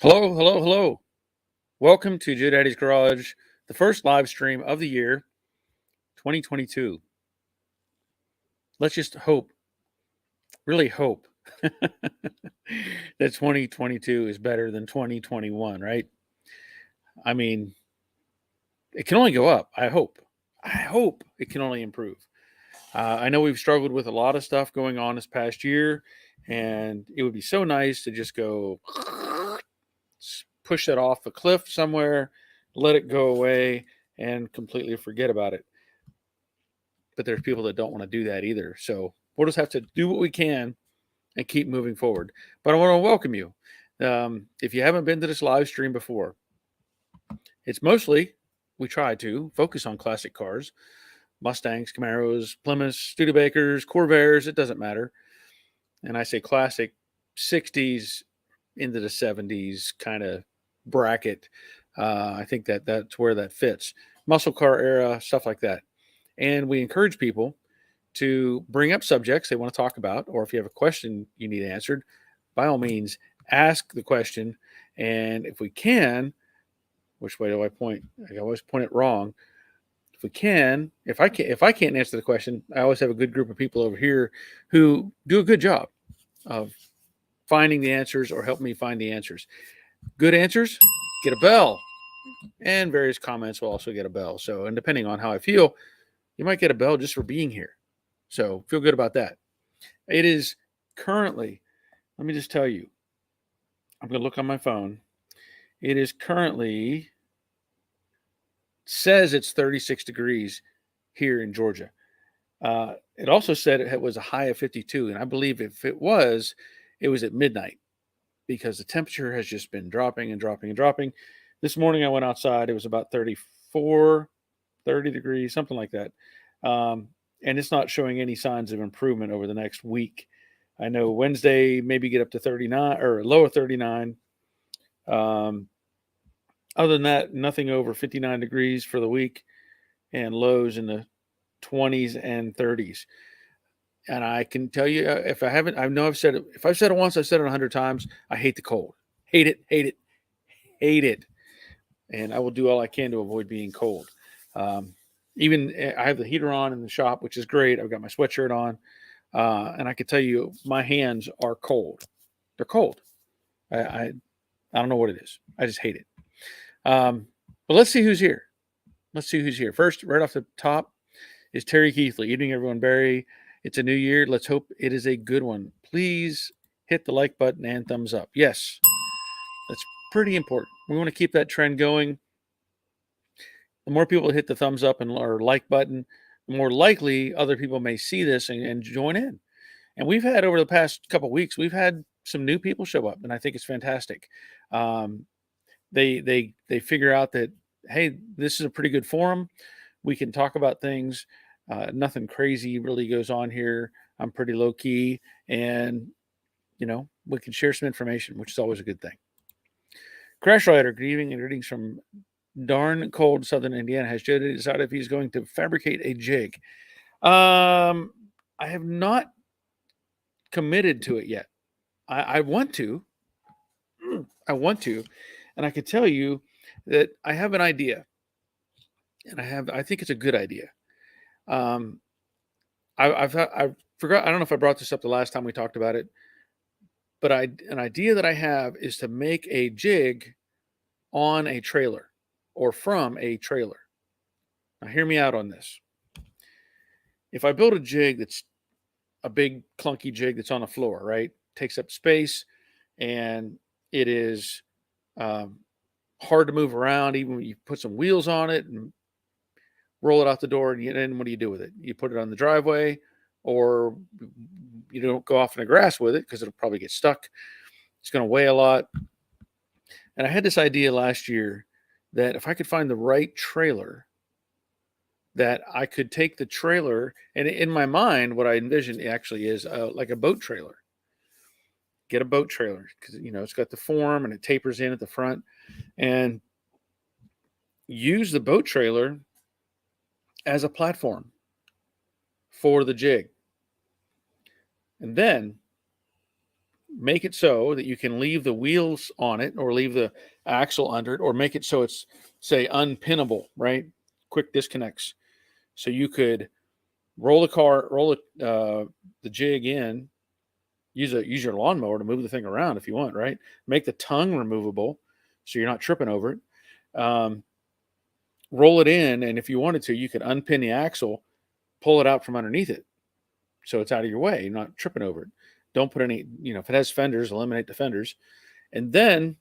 Hello, hello, hello. Welcome to Joe Daddy's Garage, the first live stream of the year 2022. Let's just hope, really hope, that 2022 is better than 2021, right? I mean, it can only go up. I hope it can only improve. I know we've struggled with a lot of stuff going on this past year, and it would be so nice to just go push that off a cliff somewhere, let it go away, and completely forget about it. But there's people that don't want to do that either. So we'll just have to do what we can and keep moving forward. But I want to welcome you. If you haven't been to this live stream before, it's mostly, we try to focus on classic cars, Mustangs, Camaros, Plymouths, Studebakers, Corvairs, it doesn't matter. And I say classic, 60s into the 70s kind of bracket. I think that's where that fits. Muscle car era, stuff like that. And we encourage people to bring up subjects they want to talk about, or if you have a question you need answered, by all means, ask the question. And if we can, which way do I point? I always point it wrong. If we can, if I can't answer the question, I always have a good group of people over here who do a good job of finding the answers or help me find the answers. Good answers, get a bell. And various comments will also get a bell. So, and depending on how I feel, you might get a bell just for being here. So feel good about that. It is currently, let me just tell you, I'm going to look on my phone. It is currently, says it's 36 degrees here in Georgia. It also said it was a high of 52. And I believe if it was at midnight because the temperature has just been dropping and dropping and dropping. This morning I went outside. It was about 34, 30 degrees, something like that. And it's not showing any signs of improvement over the next week. I know Wednesday maybe get up to 39 or low of 39. Other than that, nothing over 59 degrees for the week and lows in the 20s and 30s. And I can tell you, if I haven't, I know I've said it. If I've said it once, I've said it 100 times. I hate the cold. Hate it, hate it, hate it. And I will do all I can to avoid being cold. Even I have the heater on in the shop, which is great. I've got my sweatshirt on. And I can tell you, my hands are cold. They're cold. I don't know what it is. I just hate it. But let's see who's here. First, right off the top, is Terry Keithley. Evening, everyone. Barry, it's a new year. Let's hope it is a good one. Please hit the like button and thumbs up. Yes, that's pretty important. We want to keep that trend going. The more people hit the thumbs up or like button, the more likely other people may see this and join in. And we've had, over the past couple of weeks, we've had some new people show up, and I think it's fantastic. They figure out that, hey, this is a pretty good forum. We can talk about things. Nothing crazy really goes on here. I'm pretty low key, and we can share some information, which is always a good thing. Crash Rider, good evening and greetings from darn cold Southern Indiana. Has Joe decided if he's going to fabricate a jig? I have not committed to it yet. I want to. And I can tell you that I have an idea. And I think it's a good idea. I forgot, I don't know if I brought this up the last time we talked about it, but an idea that I have is to make a jig on a trailer or from a trailer. Now hear me out on this. If I build a jig that's a big clunky jig that's on the floor, right? Takes up space and it is hard to move around, even when you put some wheels on it and roll it out the door, and then what do you do with it? You put it on the driveway, or you don't go off in the grass with it because it'll probably get stuck. It's going to weigh a lot. And I had this idea last year that if I could find the right trailer, that I could take the trailer, and in my mind, what I envision actually is like a boat trailer. Get a boat trailer because it's got the form and it tapers in at the front, and use the boat trailer as a platform for the jig. And then make it so that you can leave the wheels on it or leave the axle under it, or make it so it's, say, unpinnable, right? Quick disconnects. So you could roll the jig in, use your lawnmower to move the thing around if you want, right? Make the tongue removable so you're not tripping over it. Roll it in, and if you wanted to, you could unpin the axle, pull it out from underneath it, so it's out of your way. You're not tripping over it. Don't put any, if it has fenders, eliminate the fenders. And then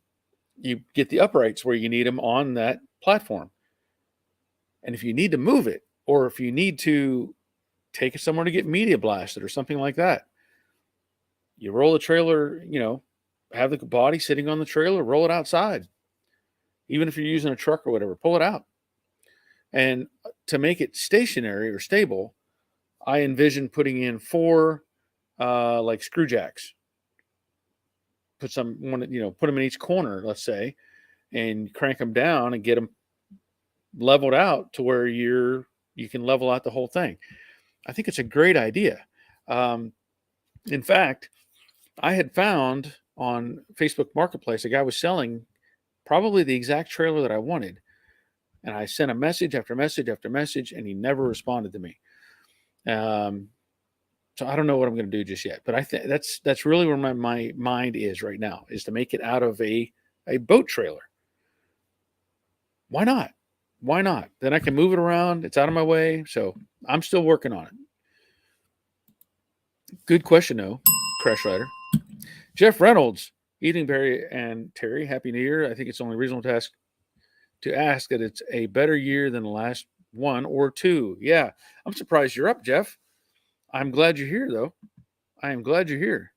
you get the uprights where you need them on that platform. And if you need to move it, or if you need to take it somewhere to get media blasted or something like that, you roll the trailer, have the body sitting on the trailer, roll it outside. Even if you're using a truck or whatever, pull it out. And to make it stationary or stable, I envision putting in 4 like screw jacks. Put them in each corner, let's say, and crank them down and get them leveled out to where you can level out the whole thing. I think it's a great idea. In fact, I had found on Facebook Marketplace a guy was selling probably the exact trailer that I wanted. And I sent a message after message after message, and he never responded to me. So I don't know what I'm going to do just yet. But I think that's really where my mind is right now, is to make it out of a boat trailer. Why not? Why not? Then I can move it around. It's out of my way. So I'm still working on it. Good question, though, Crash Rider. Jeff Reynolds, evening, Barry and Terry. Happy New Year. I think it's only reasonable to ask that it's a better year than the last 1 or 2. Yeah, I'm surprised you're up, Jeff. I'm glad you're here, though. I am glad you're here.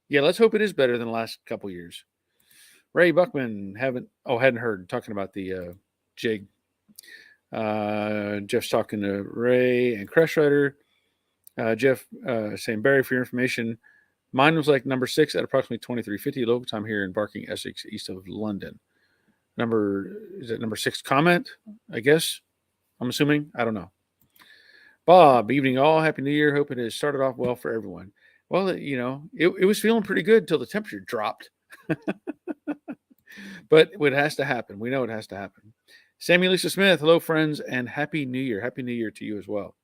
Yeah, let's hope it is better than the last couple years. Ray Buckman, hadn't heard, talking about the jig. Jeff's talking to Ray and Crash Rider. Jeff saying, Barry, for your information, mine was like number 6 at approximately 23:50 local time here in Barking, Essex, east of London. Is it number 6 comment? I guess. I'm assuming. I don't know. Bob, evening all. Happy New Year. Hope it has started off well for everyone. Well, it was feeling pretty good till the temperature dropped. But it has to happen. We know it has to happen. Sammy Lisa Smith, hello, friends, and Happy New Year. Happy New Year to you as well.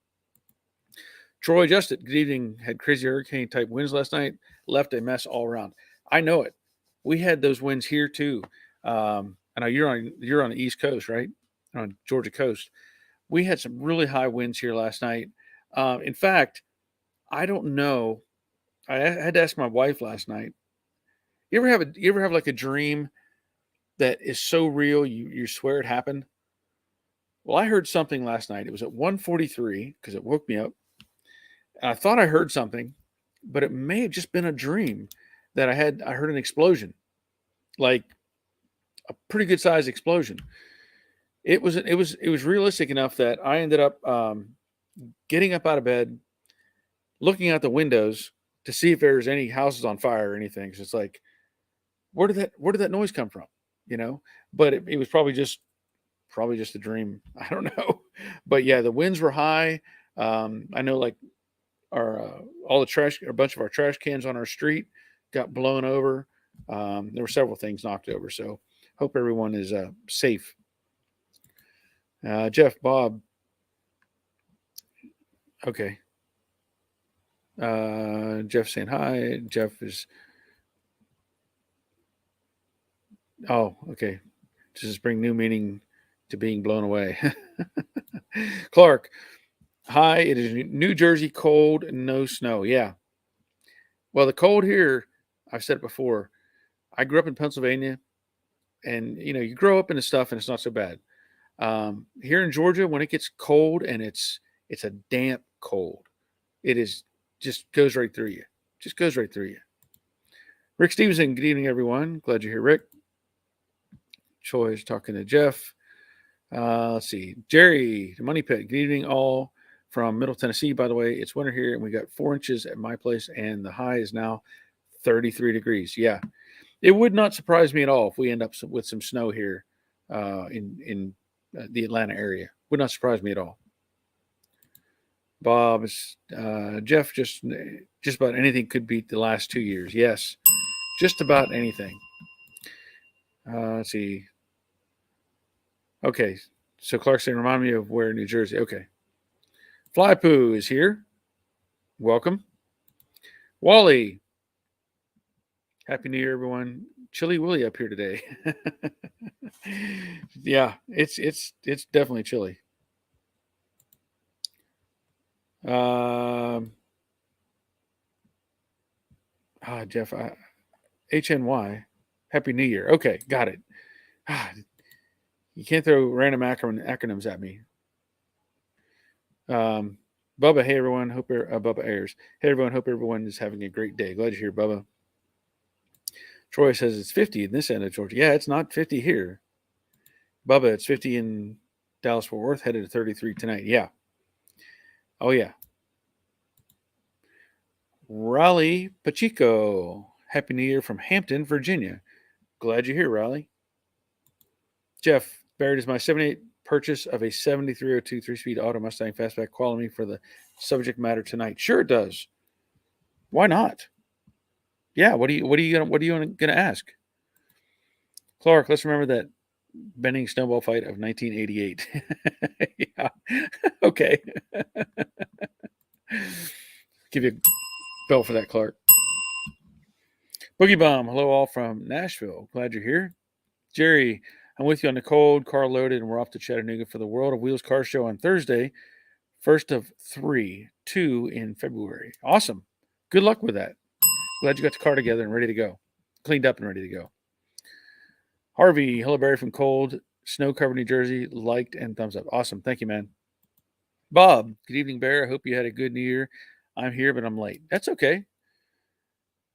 Troy Justin, good evening. Had crazy hurricane-type winds last night. Left a mess all around. I know it. We had those winds here, too. I know you're on the East Coast, right? On Georgia coast. We had some really high winds here last night. In fact, I don't know. I had to ask my wife last night. You ever have like a dream that is so real you swear it happened? Well, I heard something last night. It was at 1:43 because it woke me up. And I thought I heard something, but it may have just been a dream that I heard an explosion, like a pretty good sized explosion. It was realistic enough that I ended up getting up out of bed, looking out the windows to see if there's any houses on fire or anything. So it's like, where did that noise come from? But it was probably just a dream. I don't know. But yeah, the winds were high. I know, like, our all the trash, a bunch of our trash cans on our street got blown over. There were several things knocked over. So hope everyone is safe. Jeff, Bob. Okay. Jeff saying hi. Jeff is. Oh, okay. Does this bring new meaning to being blown away? Clark, hi. It is New Jersey, cold, no snow. Yeah. Well, the cold here, I've said it before. I grew up in Pennsylvania, and you grow up into stuff, and it's not so bad. Here in Georgia, when it gets cold, and it's a damp cold, it is just goes right through you. Just goes right through you. Rick Stevenson, good evening, everyone. Glad you're here, Rick. Troy is talking to Jeff. Let's see. Jerry, the Money Pit, good evening, all from Middle Tennessee. By the way, it's winter here, and we got 4 inches at my place, and the high is now 33 degrees. Yeah. It would not surprise me at all if we end up with some snow here in the Atlanta area. Would not surprise me at all. Bob is Jeff. Just about anything could beat the last 2 years. Yes, Just about anything. Let's see. Okay. So Clark saying, remind me of where New Jersey. Okay. Flypoo is here. Welcome. Wally. Happy New Year, everyone. Chilly Willy up here today. Yeah, it's definitely chilly. Jeff, HNY. Happy New Year. Okay, got it. You can't throw random acronyms at me. Bubba, hey everyone. Hope Bubba Ayers. Hey everyone. Hope everyone is having a great day. Glad you're here, Bubba. Troy says it's 50 in this end of Georgia. Yeah, it's not 50 here. Bubba, it's 50 in Dallas Fort Worth. Headed to 33 tonight. Yeah. Oh yeah. Raleigh Pacheco. Happy New Year from Hampton, Virginia. Glad you're here, Raleigh. Jeff, Barrett is my 78 purchase of a 7302 3-speed auto Mustang fastback. Calling me for the subject matter tonight. Sure it does. Why not? Yeah, what are you gonna ask? Clark, let's remember that bending snowball fight of 1988. Yeah. Okay. Give you a bell for that, Clark. Boogie Bomb, hello all from Nashville. Glad you're here. Jerry, I'm with you on the cold, car loaded, and we're off to Chattanooga for the World of Wheels car show on Thursday. First of 2 in February. Awesome. Good luck with that. Glad you got the car together and ready to go. Cleaned up and ready to go. Harvey, hello Barry from cold, snow-covered New Jersey. Liked and thumbs up. Awesome. Thank you, man. Bob, good evening, Bear. I hope you had a good New Year. I'm here, but I'm late. That's okay.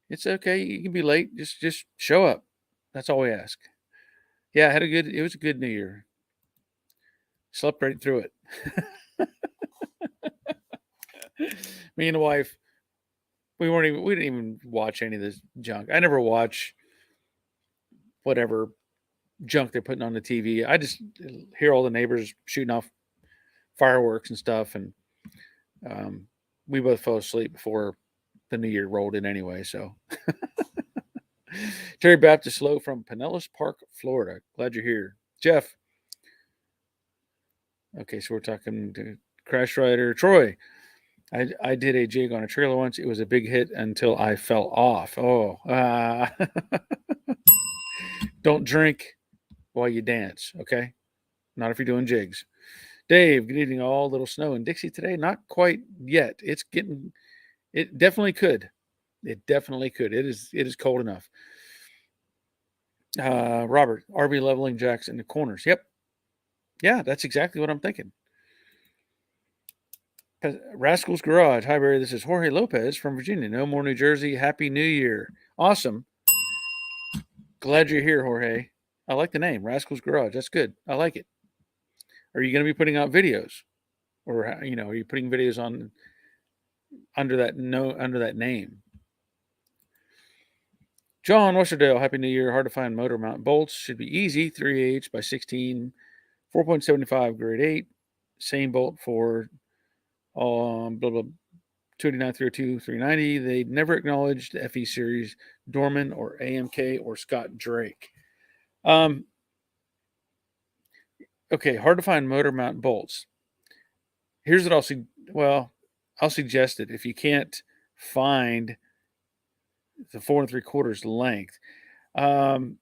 It's okay. You can be late. Just show up. That's all we ask. Yeah, it was a good New Year. Slept right through it. Me and the wife, we didn't even watch any of this junk. I never watch whatever junk they're putting on the TV. I just hear all the neighbors shooting off fireworks and stuff, and we both fell asleep before the new year rolled in anyway. So, Terry Baptist Low from Pinellas Park, Florida. Glad you're here, Jeff. Okay, so we're talking to Crash Rider Troy. I did a jig on a trailer once. It was a big hit until I fell off. Oh, don't drink while you dance, okay? Not if you're doing jigs. Dave, good evening all. Little snow in Dixie today. Not quite yet. It definitely could. It definitely could. It is cold enough. Robert, RV leveling jacks in the corners. Yep. Yeah, that's exactly what I'm thinking. Rascal's Garage. Hi, Barry. This is Jorge Lopez from Virginia. No more New Jersey. Happy New Year. Awesome. Glad you're here, Jorge. I like the name, Rascal's Garage. That's good. I like it. Are you going to be putting out videos, or are you putting videos on under that name? John Westerdale, Happy New Year. Hard to find motor mount bolts. Should be easy. 3/8 by 16, 4.75 grade 8. Same bolt for blah blah 289, 302, 390. They never acknowledged the FE series, Dorman or AMK or Scott Drake. Okay, hard to find motor mount bolts. Here's what I'll suggest it if you can't find the 4 3/4 length. I'm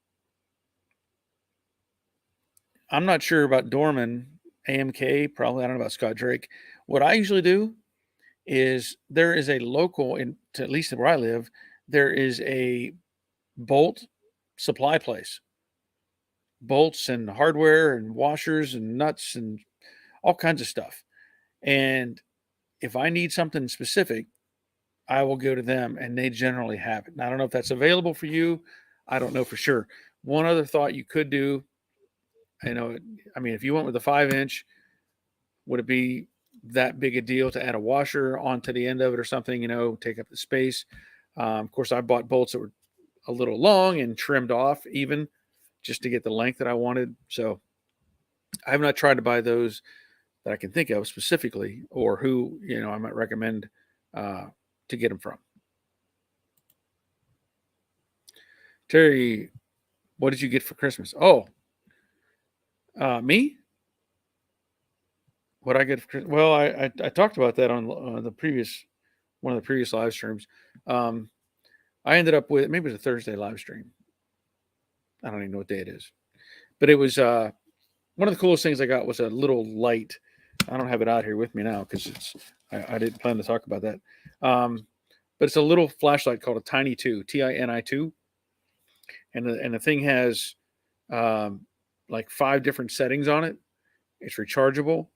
not sure about Dorman, AMK, probably. I don't know about Scott Drake. What I usually do is there is a local, at least where I live, there is a bolt supply place. Bolts and hardware and washers and nuts and all kinds of stuff. And if I need something specific, I will go to them and they generally have it. Now, I don't know if that's available for you. I don't know for sure. One other thought you could do, if you went with a 5-inch, would it be that big a deal to add a washer onto the end of it or something, take up the space? Of course, I bought bolts that were a little long and trimmed off even just to get the length that I wanted. So I have not tried to buy those that I can think of specifically, or who, I might recommend to get them from. Terry, what did you get for Christmas? Oh, me? What I get for Christmas? Well, I talked about that on the previous one of the previous live streams. Um, I ended up with maybe it was a Thursday live stream. I don't even know what day it is, but it was one of the coolest things I got was a little light. I don't have it out here with me now because I didn't plan to talk about that. Um, but it's a little flashlight called a Tiny Two, TINI2, and the thing has like 5 different settings on it. It's rechargeable.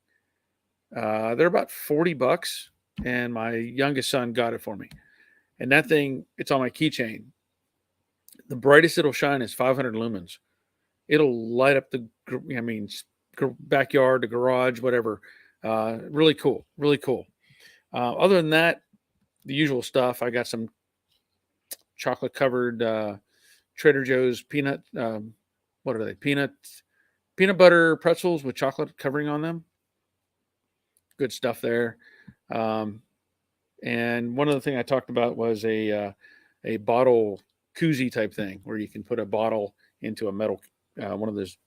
They're about $40, and my youngest son got it for me. And that thing, it's on my keychain. The brightest it'll shine is 500 lumens. It'll light up backyard, the garage, whatever. Really cool, really cool. Other than that, the usual stuff. I got some chocolate covered Trader Joe's peanut. What are they? Peanut butter pretzels with chocolate covering on them. Good stuff there. And one of the things I talked about was a bottle koozie type thing where you can put a bottle into a metal one of those.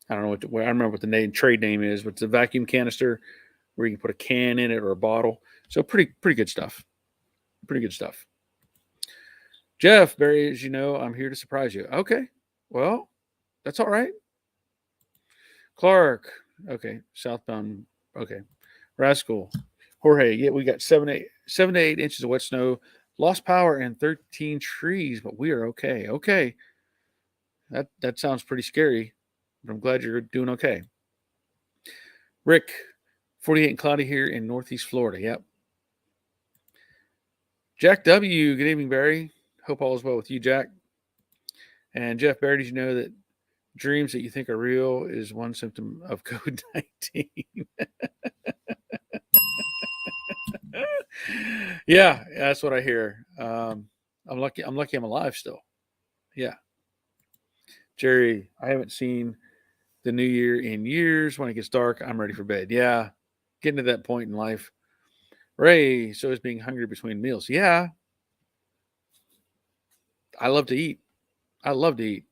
I don't know I don't remember what the trade name is, but it's a vacuum canister where you can put a can in it or a bottle. So pretty good stuff. Pretty good stuff. Jeff, Barry, as you know, I'm here to surprise you. Okay, well, that's all right. Clark, okay, southbound, okay. Rascal, Jorge, yeah, we got 7 to 8 inches of wet snow, lost power, and 13 trees, but we are okay. Okay, that sounds pretty scary, but I'm glad you're doing okay. Rick, 48 and cloudy here in Northeast Florida. Yep. Jack W, good evening, Barry. Hope all is well with you, Jack. And Jeff, Barry, did you know that dreams that you think are real is one symptom of COVID-19? Yeah, that's what I hear. I'm lucky I'm alive still. Yeah. Jerry, I haven't seen the new year in years. When it gets dark, I'm ready for bed. Yeah. Getting to that point in life. Ray, so is being hungry between meals. Yeah. I love to eat. I love to eat.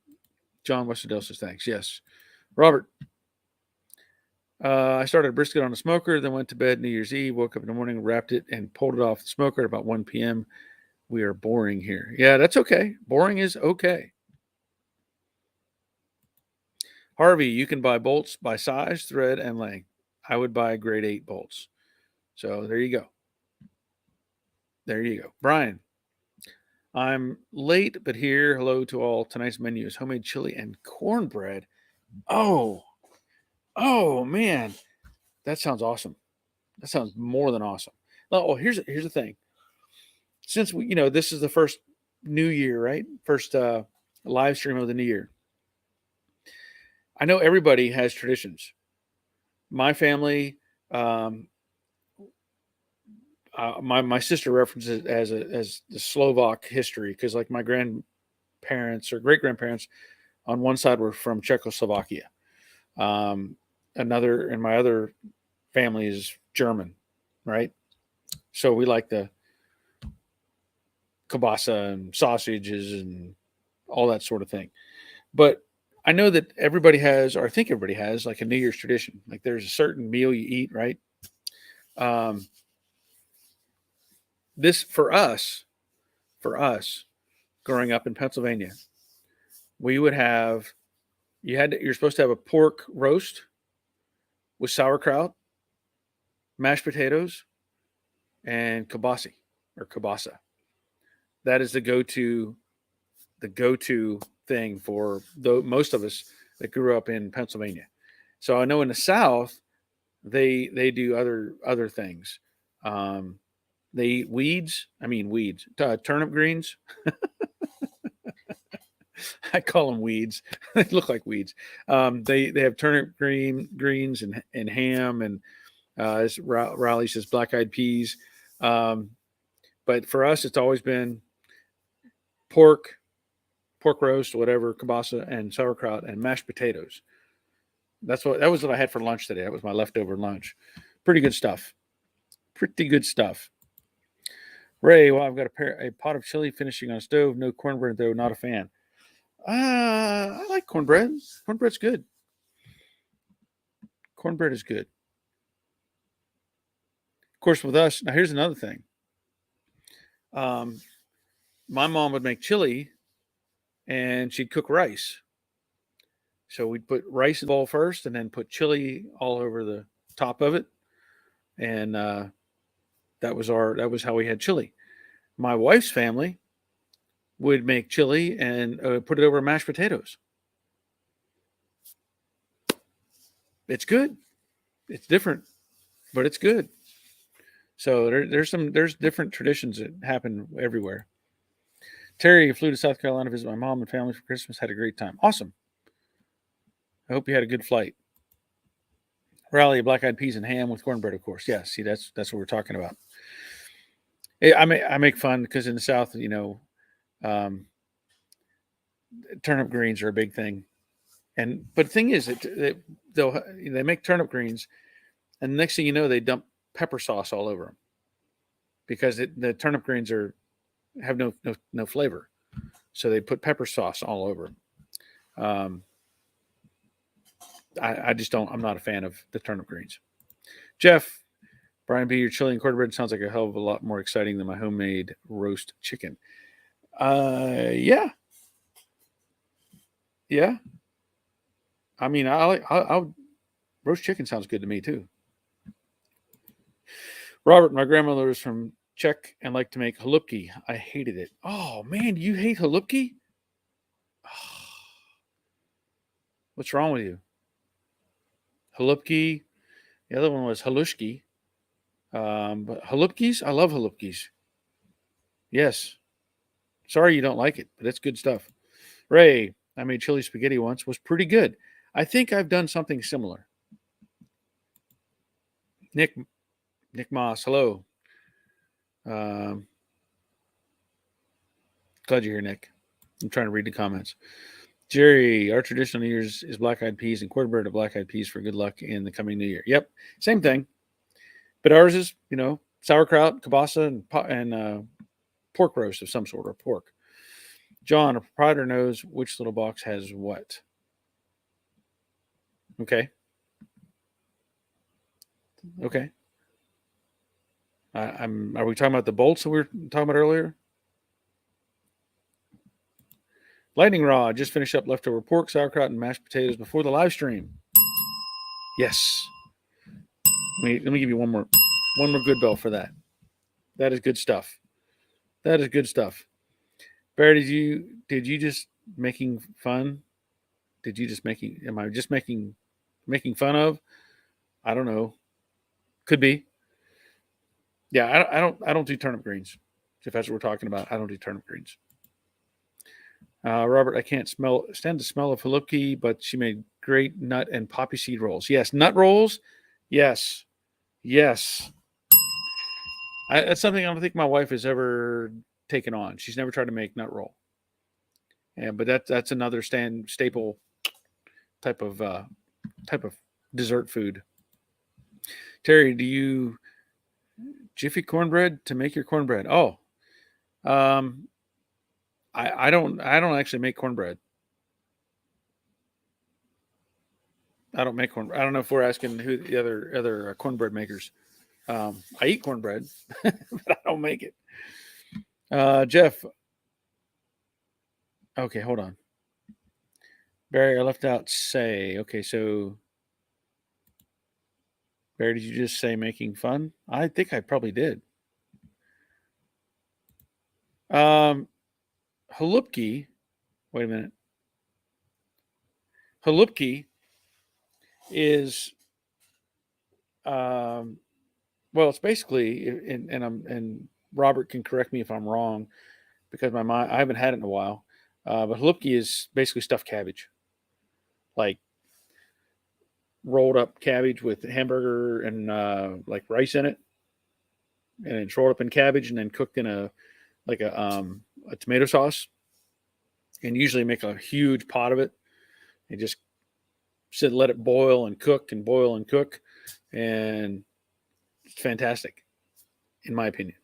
John Westerdale says thanks. Yes. Robert, I started a brisket on a smoker, then went to bed New Year's Eve, woke up in the morning, wrapped it, and pulled it off the smoker at about 1 p.m. We are boring here. Yeah, that's okay. Boring is okay. Harvey, you can buy bolts by size, thread, and length. I would buy grade 8 bolts. So there you go. There you go. Brian, I'm late, but here. Hello to all. Tonight's menu is homemade chili and cornbread. Oh, man. That sounds awesome. That sounds more than awesome. Well, here's the thing. Since this is the first new year, right? First live stream of the new year. I know everybody has traditions. My family, my sister references it as the Slovak history because like my grandparents or great grandparents on one side were from Czechoslovakia. Another and my other family is German, right? So we like the kielbasa and sausages and all that sort of thing. But I know that everybody has, or I think everybody has, like a New Year's tradition. Like there's a certain meal you eat, right? This for us, growing up in Pennsylvania, we would have you're supposed to have a pork roast with sauerkraut, mashed potatoes, and kielbasa. That is the go-to thing for most of us that grew up in Pennsylvania. So I know in the South they do other things. They eat weeds. I mean weeds. Turnip greens. I call them weeds. They look like weeds. They have turnip greens and ham and as Riley says, black-eyed peas. But for us, it's always been pork roast, whatever, kielbasa and sauerkraut and mashed potatoes. That was what I had for lunch today. That was my leftover lunch. Pretty good stuff. Ray, well, I've got a pot of chili finishing on a stove. No cornbread though. Not a fan. I like cornbread. Cornbread's good. Cornbread is good. Of course, with us now, here's another thing. My mom would make chili, and she'd cook rice. So we'd put rice in the bowl first, and then put chili all over the top of it, and that was how we had chili. My wife's family would make chili and put it over mashed potatoes. It's good. It's different, but it's good. So there's different traditions that happen everywhere. Terry flew to South Carolina to visit my mom and family for Christmas. Had a great time. Awesome. I hope you had a good flight. Rally, black eyed peas and ham with cornbread, of course. Yeah, see, that's what we're talking about. I make fun because in the South, um, turnip greens are a big thing, but the thing is that they make turnip greens, and the next thing you know, they dump pepper sauce all over them because the turnip greens have no flavor, so they put pepper sauce all over. Um, I just don't. I'm not a fan of the turnip greens. Jeff, Brian B, your chili and cornbread sounds like a hell of a lot more exciting than my homemade roast chicken. Yeah, yeah. I mean, I'll roast chicken sounds good to me too. Robert, my grandmother was from Czech and liked to make halupki. I hated it. Oh man, you hate halupki? What's wrong with you? Halupki. The other one was halushki. But halupkis, I love halupkis. Yes. Sorry you don't like it, but it's good stuff. Ray, I made chili spaghetti once. Was pretty good. I think I've done something similar. Nick Moss, hello. Um, Glad you're here, Nick. I'm trying to read the comments. Jerry, our traditional New Year's is black eyed peas and cornbread of black eyed peas for good luck in the coming new year. Yep, same thing. But ours is, sauerkraut, kielbasa, and pork roast of some sort, or pork. John, a proprietor knows which little box has what. Okay. Okay. Are we talking about the bolts that we were talking about earlier? Lightning rod. Just finished up leftover pork, sauerkraut, and mashed potatoes before the live stream. Yes. Let me give you one more good bell for that. That is good stuff. That is good stuff. Barry, did you just making fun? Did you just making? Am I just making fun of? I don't know. Could be. Yeah, I don't do turnip greens. If that's what we're talking about, I don't do turnip greens. Robert, I can't stand the smell of halupki, but she made great nut and poppy seed rolls. Yes, nut rolls. Yes, yes. That's something I don't think my wife has ever taken on. She's never tried to make nut roll. Yeah, but that's another staple type of dessert food. Terry, do you jiffy cornbread to make your cornbread? Oh, um, I don't actually make cornbread. I don't make cornbread. I don't know if we're asking who the other cornbread makers. I eat cornbread, but I don't make it. Jeff, okay, hold on. Barry, I left out say. Okay, so Barry, did you just say making fun? I think I probably did. Um, Halupki. Wait a minute. Halupki is well, it's basically, and Robert can correct me if I'm wrong because my mind I haven't had it in a while. But halupki is basically stuffed cabbage, like rolled up cabbage with hamburger and like rice in it, and it's rolled up in cabbage and then cooked in a tomato sauce, and usually make a huge pot of it and just let it boil and cook and boil and cook, and it's fantastic, in my opinion.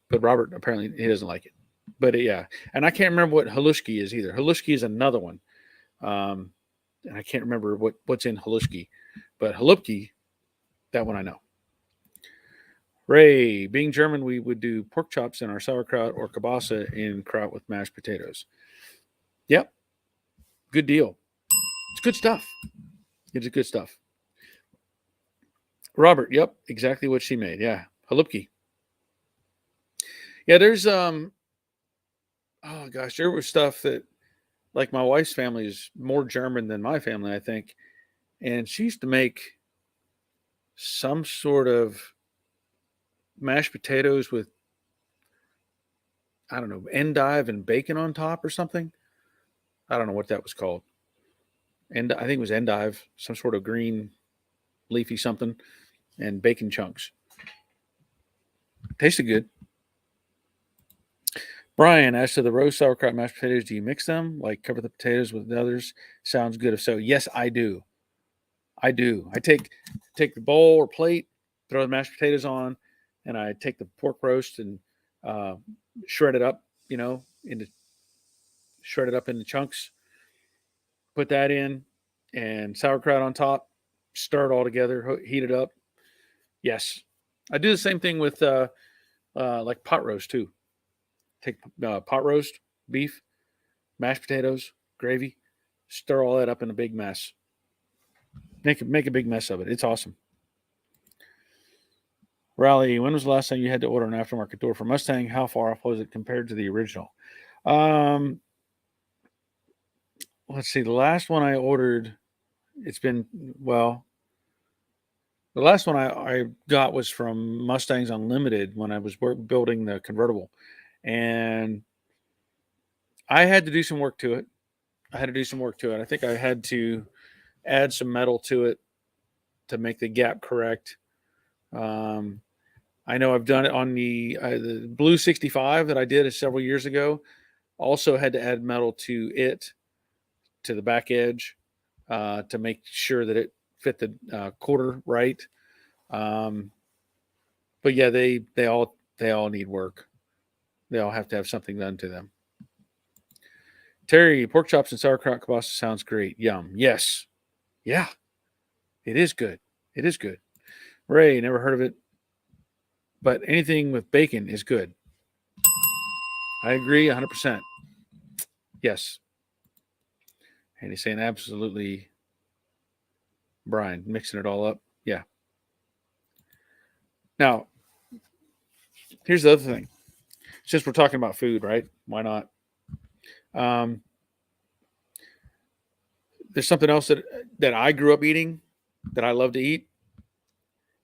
but Robert apparently he doesn't like it. But yeah, and I can't remember what halushki is either. Halushki is another one, and I can't remember what's in halushki, but halupki, that one I know. Ray, being German, we would do pork chops in our sauerkraut or kielbasa in kraut with mashed potatoes. Yep, good deal. It's good stuff. It's good stuff. Robert, yep, exactly what she made. Yeah, halupki. Yeah, there's oh gosh, there was stuff that like my wife's family is more German than my family, I think, and she used to make some sort of mashed potatoes with I don't know endive and bacon on top or something. I don't know what that was called. And I think it was endive, some sort of green leafy something, and bacon chunks. Tasted good. Brian, as to the roast sauerkraut mashed potatoes, do you mix them? Like cover the potatoes with the others? Sounds good. If so, yes, I do. I do. I take the bowl or plate, throw the mashed potatoes on, and I take the pork roast and uh, shred it up. Into shred it up into chunks. Put that in, and sauerkraut on top. Stir it all together. Heat it up. Yes, I do the same thing with like pot roast too. Take pot roast beef, mashed potatoes, gravy, stir all that up in a big mess. Make a big mess of it. It's awesome. Raleigh, when was the last time you had to order an aftermarket door for Mustang? How far off was it compared to the original? Um, let's see. The last one I ordered, it's been well. The last one I got was from Mustangs Unlimited when I was building the convertible, and I had to do some work to it. I think I had to add some metal to it to make the gap correct. Um, I know I've done it on the Blue 65 that I did several years ago. Also had to add metal to it, to the back edge, to make sure that it fit the quarter right. Um, but yeah, they all need work. They all have to have something done to them. Terry, pork chops and sauerkraut kibasa sounds great. Yum. Yes. Yeah, it is good. It is good. Ray, never heard of it, but anything with bacon is good. I agree 100%. Yes. And he's saying absolutely, Brian, mixing it all up. Yeah. Now, here's the other thing. Since we're talking about food, right? Why not? Um, there's something else that I grew up eating that I love to eat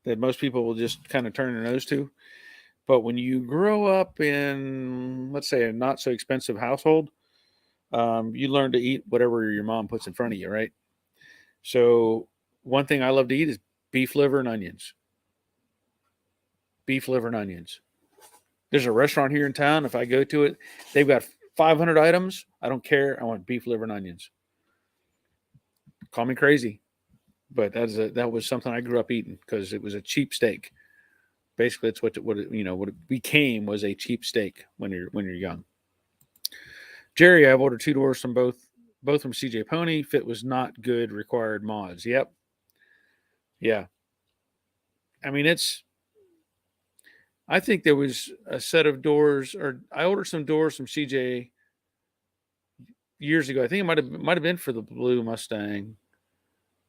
that most people will just kind of turn their nose to. But when you grow up in, let's say, a not so expensive household, you learn to eat whatever your mom puts in front of you, right? So one thing I love to eat is beef liver and onions. Beef liver and onions. There's a restaurant here in town. If I go to it, they've got 500 items. I don't care. I want beef liver and onions. Call me crazy, but that was something I grew up eating because it was a cheap steak. Basically, it's what it became was a cheap steak when you're young. Jerry, I've ordered 2 doors from both from CJ Pony. Fit was not good. Required mods. Yep. Yeah. I mean, I think there was a set of doors, or I ordered some doors from CJ years ago. I think it might have been for the blue Mustang.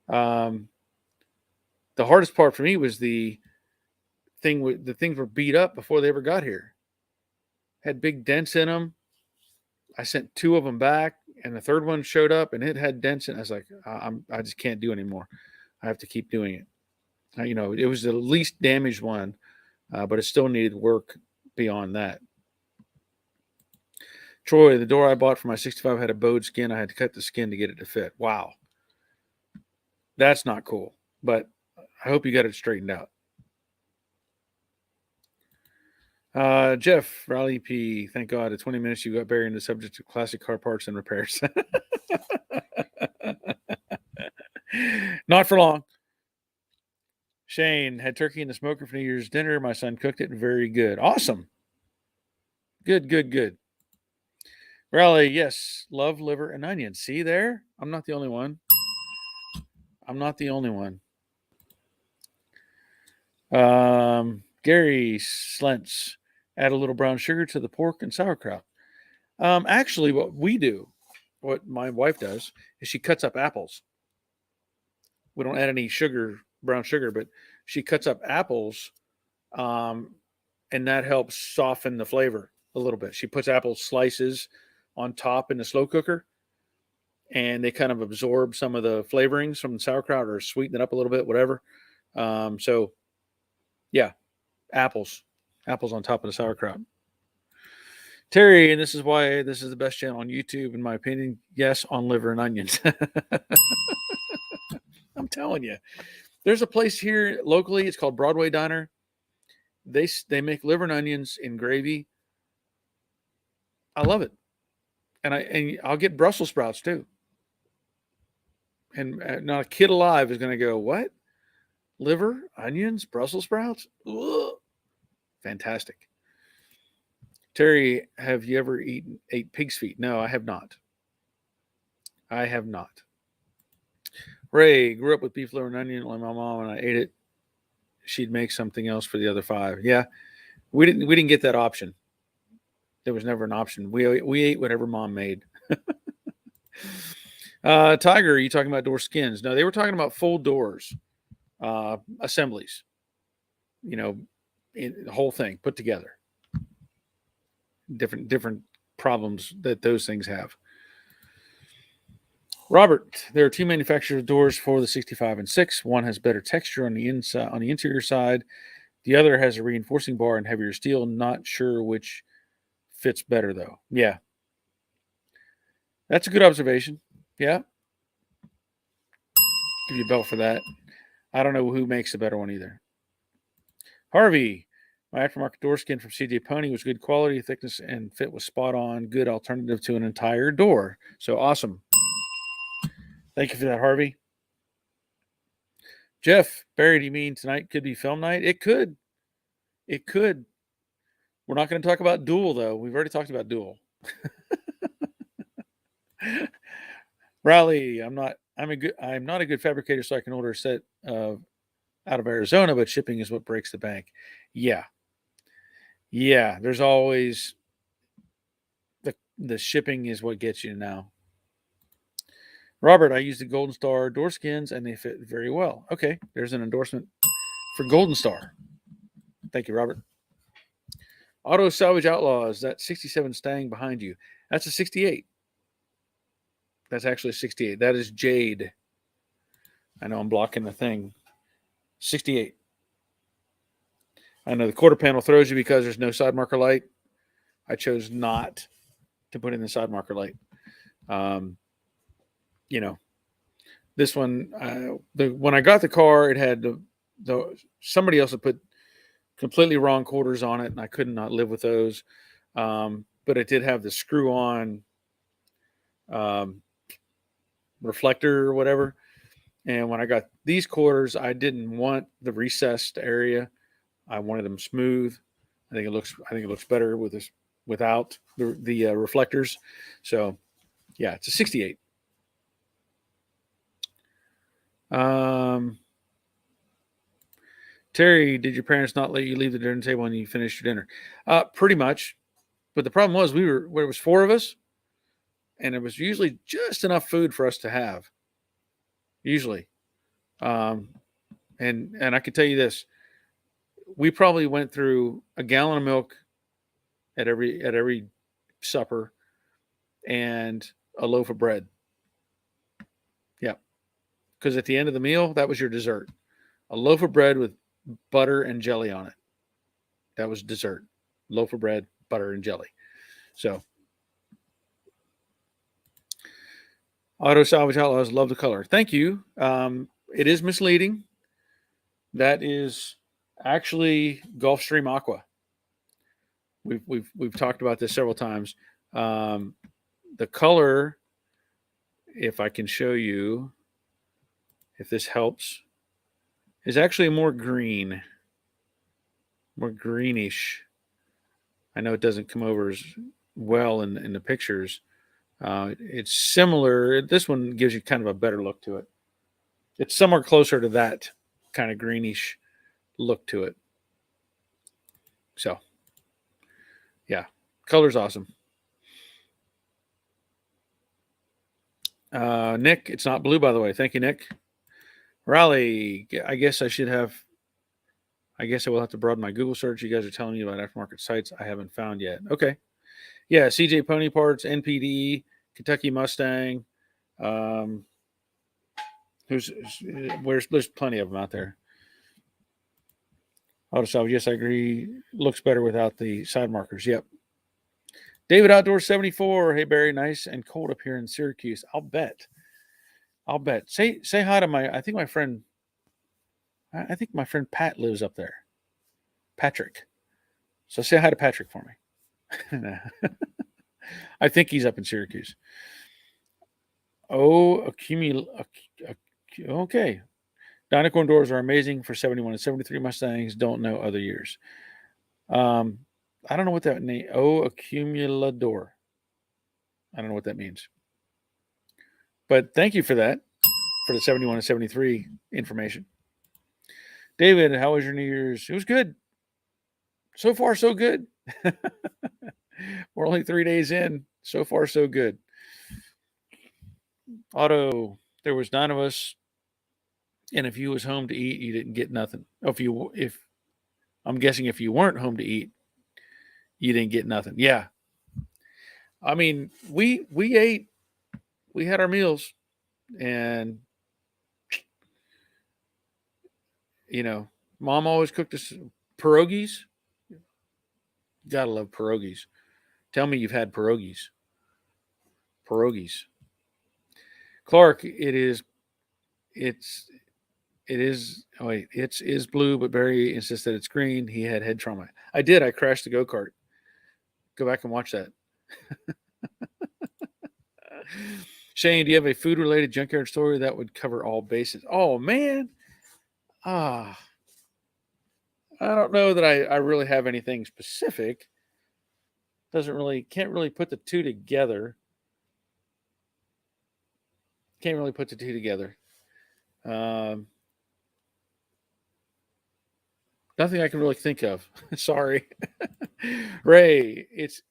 Um, the hardest part for me was the things were beat up before they ever got here. Had big dents in them. I sent 2 of them back, and the third one showed up, and it had dents in it. I was like, I just can't do anymore. I have to keep doing it. It was the least damaged one, but it still needed work beyond that. Troy, the door I bought for my 65 had a bowed skin. I had to cut the skin to get it to fit. Wow. That's not cool, but I hope you got it straightened out. Jeff, Raleigh P. Thank God, at 20 minutes you got buried in the subject of classic car parts and repairs. Not for long. Shane, had turkey in the smoker for New Year's dinner. My son cooked it. Very good. Awesome. Good, good, good. Raleigh, yes, love liver and onions. See there? I'm not the only one. I'm not the only one. Gary Slentz, add a little brown sugar to the pork and sauerkraut. Actually, what we do, what my wife does, is she cuts up apples. We don't add any sugar, brown sugar, but she cuts up apples, um, and that helps soften the flavor a little bit. She puts apple slices on top in the slow cooker, and they kind of absorb some of the flavorings from the sauerkraut or sweeten it up a little bit, whatever. So, yeah, apples, apples on top of the sauerkraut. Terry, and this is why this is the best channel on YouTube, in my opinion. Yes, on liver and onions. I'm telling you, there's a place here locally. It's called Broadway Diner. They make liver and onions in gravy. I love it, and I'll get Brussels sprouts too. And not a kid alive is going to go, what? Liver, onions, Brussels sprouts? Ugh. Fantastic. Terry, have you ever ate pig's feet? No, I have not. I have not. Ray, grew up with beef liver and onion. Like my mom, and I ate it, she'd make something else for the other five. Yeah, we didn't get that option. There was never an option. We ate whatever mom made. Tiger, are you talking about door skins? No, they were talking about full doors, assemblies. You know, the whole thing put together. Different problems that those things have. Robert, there are two manufacturers of doors for the 65 and 6. One has better texture on the inside, on the interior side. The other has a reinforcing bar and heavier steel. Not sure which fits better though. Yeah, that's a good observation. Yeah, give you a belt for that. I don't know who makes a better one either. Harvey, my aftermarket door skin from CJ Pony was good quality, thickness, and fit was spot on. Good alternative to an entire door. So awesome. Thank you for that, Harvey. Jeff, Barry, do you mean tonight could be film night? It could. It could. We're not going to talk about Duel, though. We've already talked about Duel. Raleigh, I'm not a good fabricator, so I can order a set out of Arizona, but shipping is what breaks the bank. Yeah. Yeah, there's always the shipping is what gets you now. Robert, I use the Golden Star door skins and they fit very well. Okay, there's an endorsement for Golden Star. Thank you, Robert. Auto Salvage Outlaws, that 67 Stang behind you. That's a 68. That's actually a 68. That is Jade. I know I'm blocking the thing. 68. I know the quarter panel throws you because there's no side marker light. I chose not to put in the side marker light. You know, this one, when I got the car, it had somebody else had put completely wrong quarters on it, and I could not live with those. But it did have the screw-on reflector or whatever. And when I got these quarters, I didn't want the recessed area. I wanted them smooth. I think it looks better with this without the reflectors. So, yeah, it's a 68. Terry, did your parents not let you leave the dinner table when you finished your dinner? Pretty much. But the problem was there was 4 of us, and it was usually just enough food for us to have. Usually. And I can tell you this. We probably went through a gallon of milk at every supper and a loaf of bread. Yeah. Because at the end of the meal, that was your dessert. A loaf of bread with butter and jelly on it. That was dessert. Loaf of bread, butter, and jelly. So, Auto Salvage Outlaws, love the color. Thank you. It is misleading. That is actually Gulfstream Aqua. We've talked about this several times. The color, if I can show you, if this helps, is actually more green, more greenish. I know it doesn't come over as well in the pictures. It's similar. This one gives you kind of a better look to it. It's somewhere closer to that kind of greenish look to it. So, yeah, color's awesome. Nick, it's not blue, by the way. Thank you, Nick. Raleigh, I guess I should have. I guess I will have to broaden my Google search. You guys are telling me about aftermarket sites I haven't found yet. Okay. Yeah, CJ Pony Parts, NPD, Kentucky Mustang. Um, there's plenty of them out there. Auto salvage, yes, I agree. Looks better without the side markers. Yep. David Outdoor 74. Hey Barry, nice and cold up here in Syracuse. I'll bet. Say hi to my I think my friend Pat lives up there. Patrick. So say hi to Patrick for me. I think he's up in Syracuse. Oh, okay. Dynacorn doors are amazing for 71 and 73 Mustangs. Don't know other years. I don't know what that name. Oh, accumulador. I don't know what that means. But thank you for that, for the 71 and 73 information. David, how was your New Year's? It was good. So far, so good. We're only 3 days in. So far, so good. Otto, there was 9 of us, and if you was home to eat, you didn't get nothing. If I'm guessing if you weren't home to eat, you didn't get nothing. Yeah. I mean, we ate, we had our meals, and Mom always cooked us pierogies. Gotta love pierogies. Tell me you've had pierogies. Pierogies. Clark, it is blue, but Barry insists that it's green. He had head trauma. I did. I crashed the go-kart. Go back and watch that. Shane, do you have a food-related junkyard story that would cover all bases? Oh man. I don't know that I really have anything specific. Can't really put the two together. Can't really put the two together. Nothing I can really think of. Sorry. Ray, it's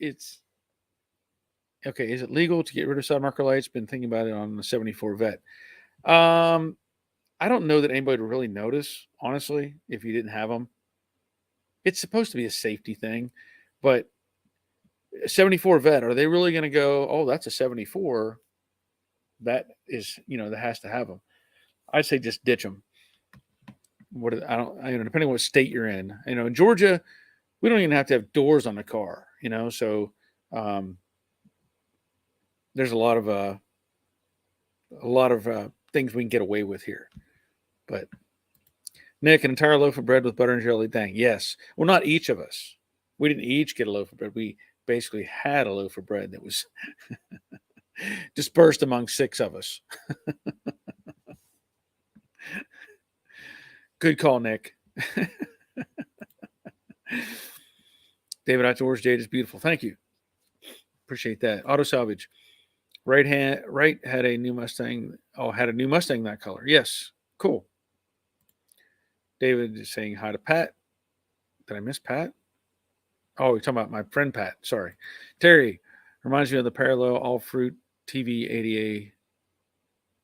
okay. Is it legal to get rid of side marker lights? Been thinking about it on the 74 vet. I don't know that anybody would really notice, honestly, if you didn't have them. It's supposed to be a safety thing, but 74 vet, are they really going to go, oh, that's a 74? That is, that has to have them. I'd say just ditch them. Depending on what state you're in. In Georgia, we don't even have to have doors on the car, so there's a lot of things we can get away with here. But Nick, an entire loaf of bread with butter and jelly. Dang, yes. Well, not each of us. We didn't each get a loaf of bread. We basically had a loaf of bread that was dispersed among 6 of us. Good call, Nick. David Outdoors, Jade is beautiful. Thank you. Appreciate that. Auto salvage. Right had a new Mustang. Oh, had a new Mustang that color. Yes. Cool. David is saying hi to Pat. Did I miss Pat? Oh, you're talking about my friend Pat. Sorry. Terry reminds me of the parallel all fruit TV ADA.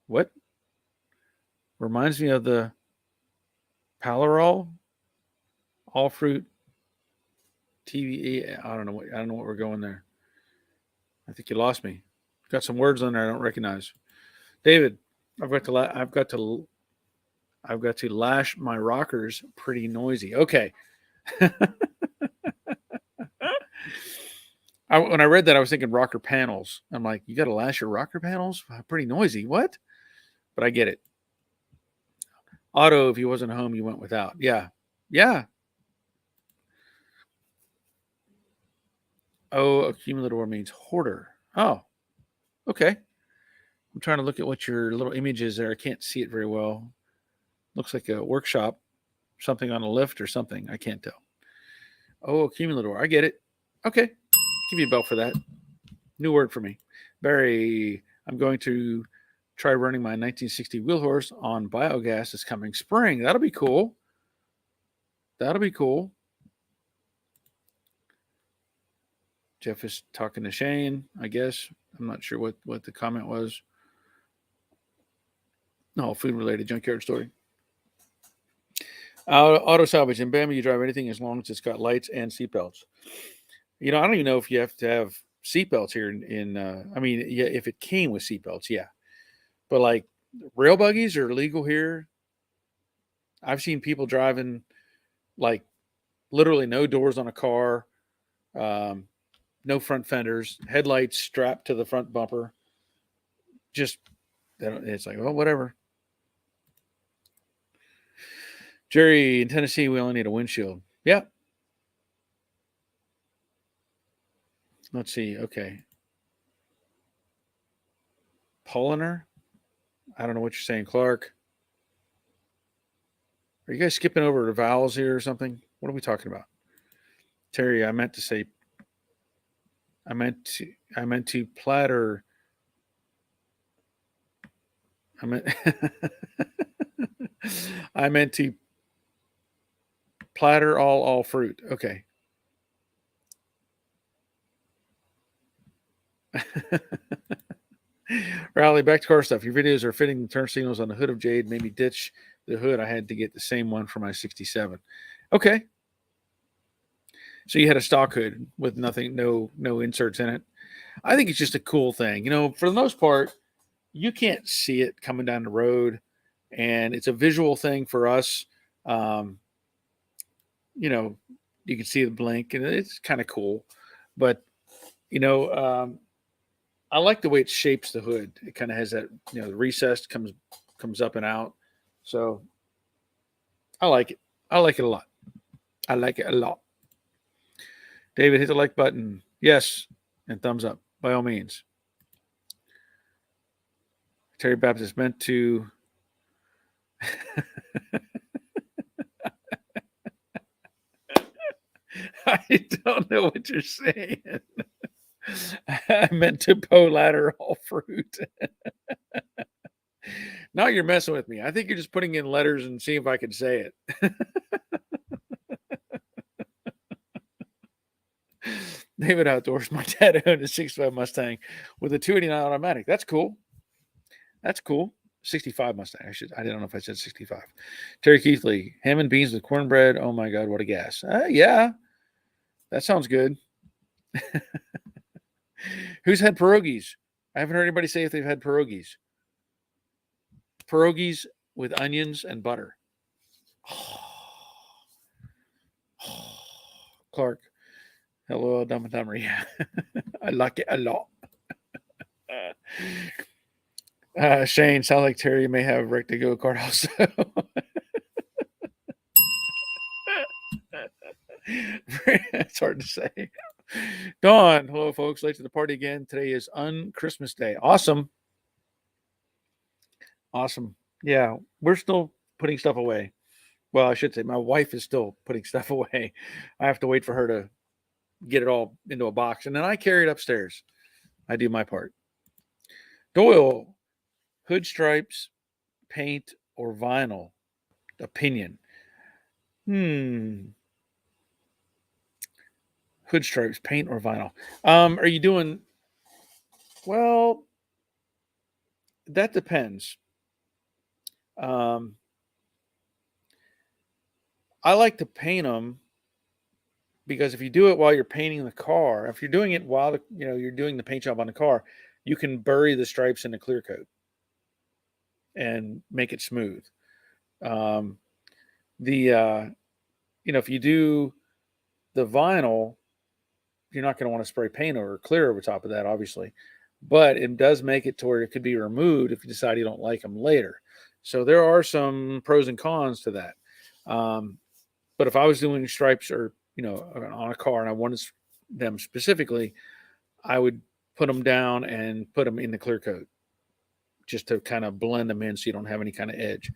What? Reminds me of the Palaral all fruit TV. I don't know what we're going there. I think you lost me. Got some words on there I don't recognize. David, I've got to lash my rockers pretty noisy. Okay. When I read that, I was thinking rocker panels. I'm like, you got to lash your rocker panels? Pretty noisy. What? But I get it. Otto, if he wasn't home, you went without. Yeah. Yeah. Oh, accumulator means hoarder. Oh, okay. I'm trying to look at what your little image is there. I can't see it very well. Looks like a workshop, something on a lift or something. I can't tell. Oh, accumulator. I get it. Okay. Give you a bell for that. New word for me. Barry, I'm going to try running my 1960 wheel horse on biogas this coming spring. That'll be cool. That'll be cool. Jeff is talking to Shane, I guess. I'm not sure what the comment was. No, food related junkyard story. Auto salvage in Bama, you drive anything as long as it's got lights and seatbelts. I don't even know if you have to have seatbelts here I mean, yeah, if it came with seatbelts, yeah. But like rail buggies are illegal here. I've seen people driving like literally no doors on a car, um, no front fenders, headlights strapped to the front bumper. Just it's like, well, whatever. Jerry, in Tennessee, we only need a windshield. Yeah. Let's see. Okay. Polliner? I don't know what you're saying, Clark. Are you guys skipping over the vowels here or something? What are we talking about? Terry, I meant to platter. I meant I meant to platter all fruit. Okay. Riley, back to car stuff. Your videos are fitting the turn signals on the hood of Jade. Made me ditch the hood. I had to get the same one for my 67. Okay. So you had a stock hood with nothing, no inserts in it. I think it's just a cool thing. For the most part, you can't see it coming down the road, and it's a visual thing for us. Um, you can see the blink, and it's kind of cool. But you know, um, I like the way it shapes the hood. It kind of has that, the recessed comes up and out. So I like it. I like it a lot. I like it a lot. David, hit the like button. Yes, and thumbs up by all means. Terry Baptist meant to. I don't know what you're saying. I meant to ladder all fruit. Now you're messing with me. I think you're just putting in letters and seeing if I can say it. David Outdoors. My dad owned a 65 Mustang with a 289 automatic. That's cool. That's cool. 65 Mustang. I don't know if I said 65. Terry Keithley. Ham and beans with cornbread. Oh my God, what a gas. Yeah. That sounds good. Who's had pierogies? I haven't heard anybody say if they've had pierogies. Pierogies with onions and butter. Clark. Hello, Dumb and Dumber. Yeah. I like it a lot. Shane, sounds like Terry may have wrecked a go-kart also. It's hard to say. Dawn, hello, folks. Late to the party again. Today is Christmas Day. Awesome. Awesome. Yeah, we're still putting stuff away. Well, I should say my wife is still putting stuff away. I have to wait for her to get it all into a box, and then I carry it upstairs. I do my part. Doyle, hood stripes, paint, or vinyl? Opinion. Hood stripes, paint, or vinyl? Are you doing? Well, that depends. I like to paint them because if you do it while you're painting the car, if you're doing it while you're doing the paint job on the car, you can bury the stripes in the clear coat and make it smooth. If you do the vinyl, you're not going to want to spray paint or clear over top of that, obviously, but it does make it to where it could be removed if you decide you don't like them later. So there are some pros and cons to that. But if I was doing stripes or, on a car and I wanted them specifically, I would put them down and put them in the clear coat just to kind of blend them in so you don't have any kind of edge.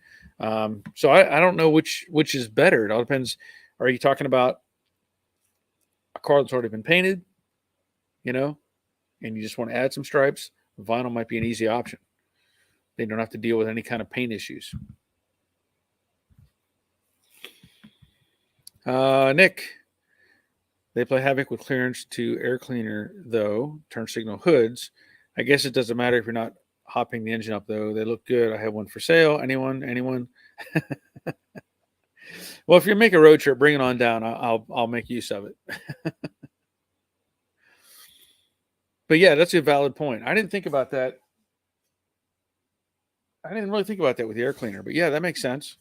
So I don't know which is better. It all depends. Are you talking about a car that's already been painted, and you just want to add some stripes, vinyl might be an easy option. They don't have to deal with any kind of paint issues. Nick, they play havoc with clearance to air cleaner, though, turn signal hoods. I guess it doesn't matter if you're not hopping the engine up, though. They look good. I have one for sale. Anyone? Well, if you make a road trip, bring it on down. I'll make use of it. But yeah, that's a valid point. I didn't think about that. I didn't really think about that with the air cleaner, but yeah, that makes sense.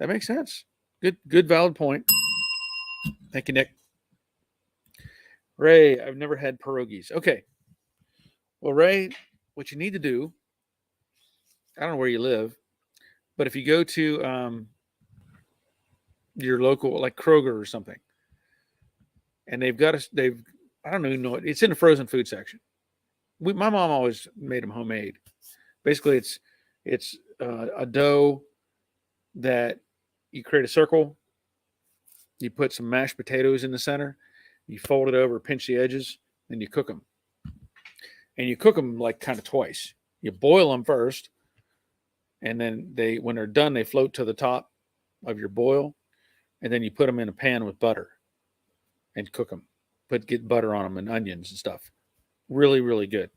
Good, valid point. Thank you, Nick. Ray, I've never had pierogies. Okay. Well, Ray, what you need to do, I don't know where you live, but if you go to your local, like Kroger or something, and I don't even know, it's in the frozen food section. My mom always made them homemade. Basically, it's a dough that you create a circle. You put some mashed potatoes in the center. You fold it over, pinch the edges, then you cook them. And you cook them like kind of twice. You boil them first, and then when they're done, they float to the top of your boil, and then you put them in a pan with butter and cook them. Get butter on them and onions and stuff. Really, really good.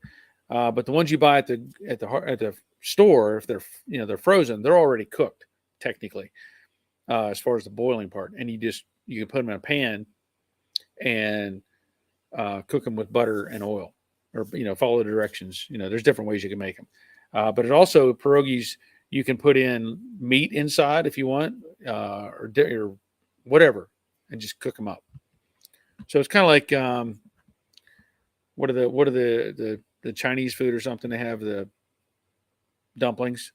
But the ones you buy at the store, if they're frozen, they're already cooked technically, as far as the boiling part. And you can put them in a pan and cook them with butter and oil, or follow the directions. There's different ways you can make them. But it also, pierogies, you can put in meat inside if you want, or whatever, and just cook them up. So it's kind of like what are the Chinese food or something? They have the dumplings.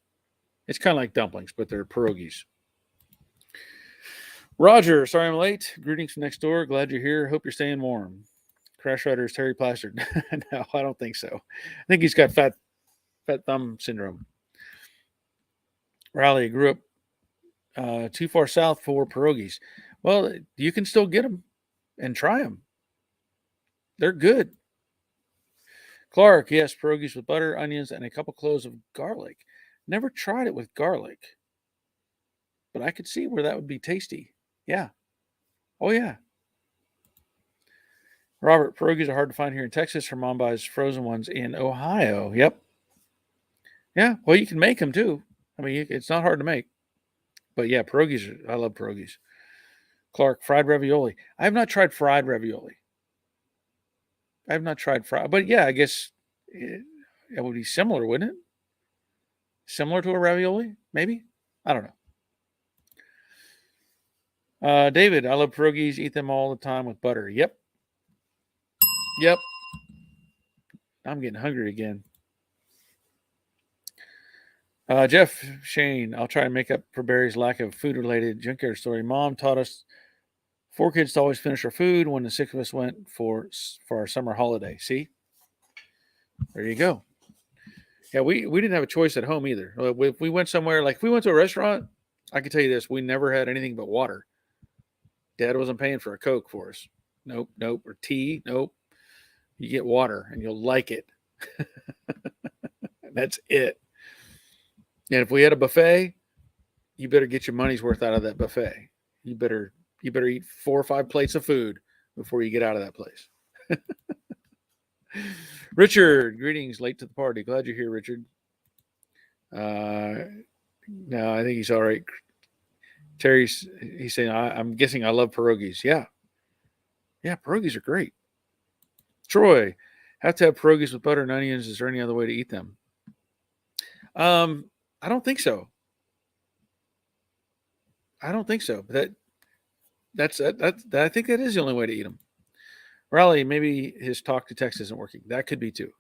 It's kind of like dumplings, but they're pierogies. Roger, sorry I'm late. Greetings from next door. Glad you're here. Hope you're staying warm. Crash Rider is Terry plastered. No, I don't think so. I think he's got fat thumb syndrome. Riley grew up too far south for pierogies. Well, you can still get them and try them. They're good. Clark, yes, pierogies with butter, onions, and a couple cloves of garlic. Never tried it with garlic, but I could see where that would be tasty. Yeah. Oh, yeah. Robert, pierogies are hard to find here in Texas. Her mom buys frozen ones in Ohio. Yep. Yeah. Well, you can make them too. I mean, it's not hard to make. But yeah, I love pierogies. Clark, fried ravioli. I have not tried fried ravioli. I have not tried fried, but yeah, I guess it would be similar, wouldn't it? Similar to a ravioli, maybe? I don't know. David, I love pierogies. Eat them all the time with butter. Yep. I'm getting hungry again. Jeff Shane, I'll try and make up for Barry's lack of food-related junkyard story. Mom taught us 4 kids to always finish our food when the 6 of us went for our summer holiday. See? There you go. Yeah, we didn't have a choice at home either. If we went somewhere, like if we went to a restaurant, I can tell you this, we never had anything but water. Dad wasn't paying for a Coke for us. Nope. Or tea. Nope. You get water and you'll like it. That's it. And if we had a buffet, you better get your money's worth out of that buffet. You better eat 4 or 5 plates of food before you get out of that place. Richard, greetings, late to the party. Glad you're here, Richard. No, I think he's all right. He's saying, I'm guessing I love pierogies. Yeah, pierogies are great. Troy, have to have pierogies with butter and onions. Is there any other way to eat them? I don't think so. But I think that is the only way to eat them. Raleigh, maybe his talk to text isn't working. That could be too.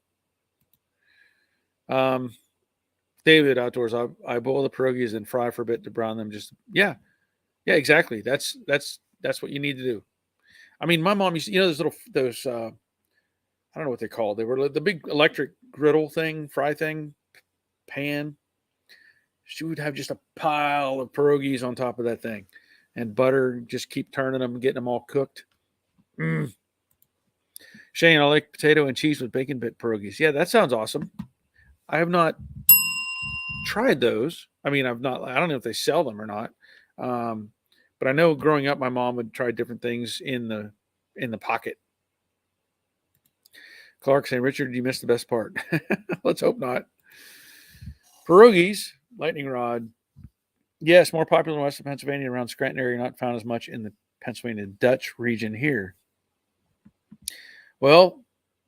David, outdoors. I boil the pierogies and fry for a bit to brown them. Yeah, exactly. That's what you need to do. I mean, my mom used to, those I don't know what they're called. They were the big electric griddle thing, fry thing, pan. She would have just a pile of pierogies on top of that thing, and butter. Just keep turning them, getting them all cooked. Shane, I like potato and cheese with bacon bit pierogies. Yeah, that sounds awesome. I have not tried those. I mean, I don't know if they sell them or not. Um, but I know growing up, my mom would try different things in the pocket. Clark saying, Richard, you missed the best part. Let's hope not. Pierogies, lightning rod. Yes, more popular in western Pennsylvania, around Scranton area, not found as much in the Pennsylvania Dutch region here. Well,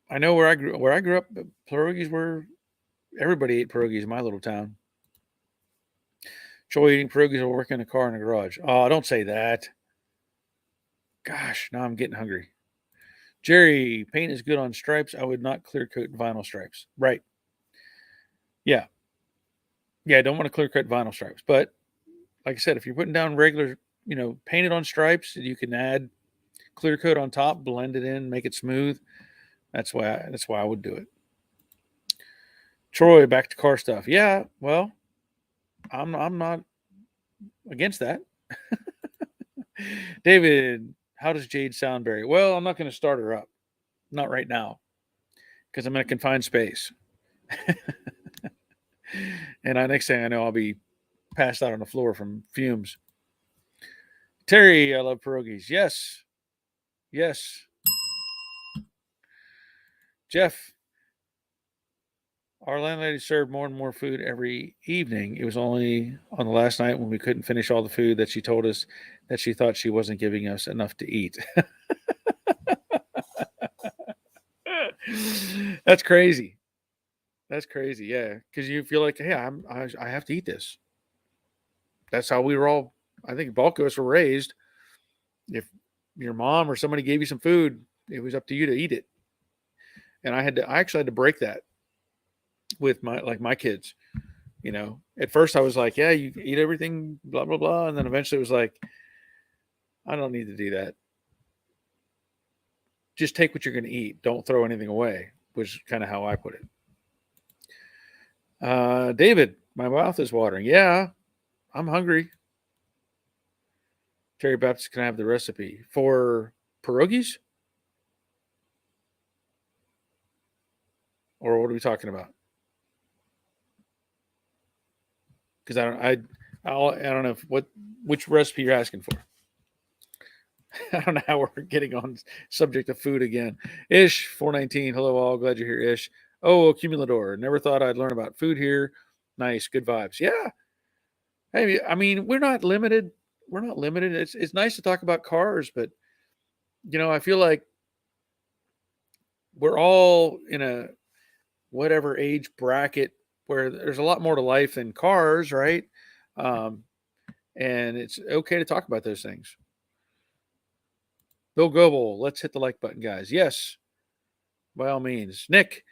I know where I grew up, pierogies were everybody ate pierogies in my little town. Joy eating pierogies while working in a car in a garage. Oh, don't say that. Gosh, now I'm getting hungry. Jerry, paint is good on stripes. I would not clear coat vinyl stripes. Right. Yeah. Yeah, I don't want to clear coat vinyl stripes. But like I said, if you're putting down regular, painted on stripes, you can add clear coat on top, blend it in, make it smooth. That's why I would do it. Troy, back to car stuff. Yeah, well, I'm not against that. David, how does Jade sound, Barry? Well, I'm not going to start her up. Not right now, because I'm in a confined space. And next thing I know, I'll be passed out on the floor from fumes. Terry, I love pierogies. Yes. Yes. Jeff, our landlady served more and more food every evening. It was only on the last night when we couldn't finish all the food that she told us that she thought she wasn't giving us enough to eat. That's crazy. That's crazy. Yeah, because you feel like, hey, I have to eat this. That's how we were all. I think bulk of us were raised. If your mom or somebody gave you some food, it was up to you to eat it. And I actually had to break that with my kids. At first I was like, yeah, you eat everything, blah blah blah, and then eventually it was like, I don't need to do that. Just take what you're going to eat. Don't throw anything away, which is kind of how I put it. David, my mouth is watering. Yeah, I'm hungry. Terry Baptist, can I have the recipe for pierogies? Or what are we talking about? Because I don't know which recipe you're asking for. I don't know how we're getting on subject of food again. Ish 419. Hello all. Glad you're here, Ish. Oh, accumulador. Never thought I'd learn about food here. Nice, good vibes. Yeah. Hey, I mean, we're not limited. We're not limited. It's nice to talk about cars, but I feel like we're all in a whatever age bracket where there's a lot more to life than cars, right? Um, and it's okay to talk about those things. Bill Goebel, let's hit the like button, guys. Yes, by all means. Nick,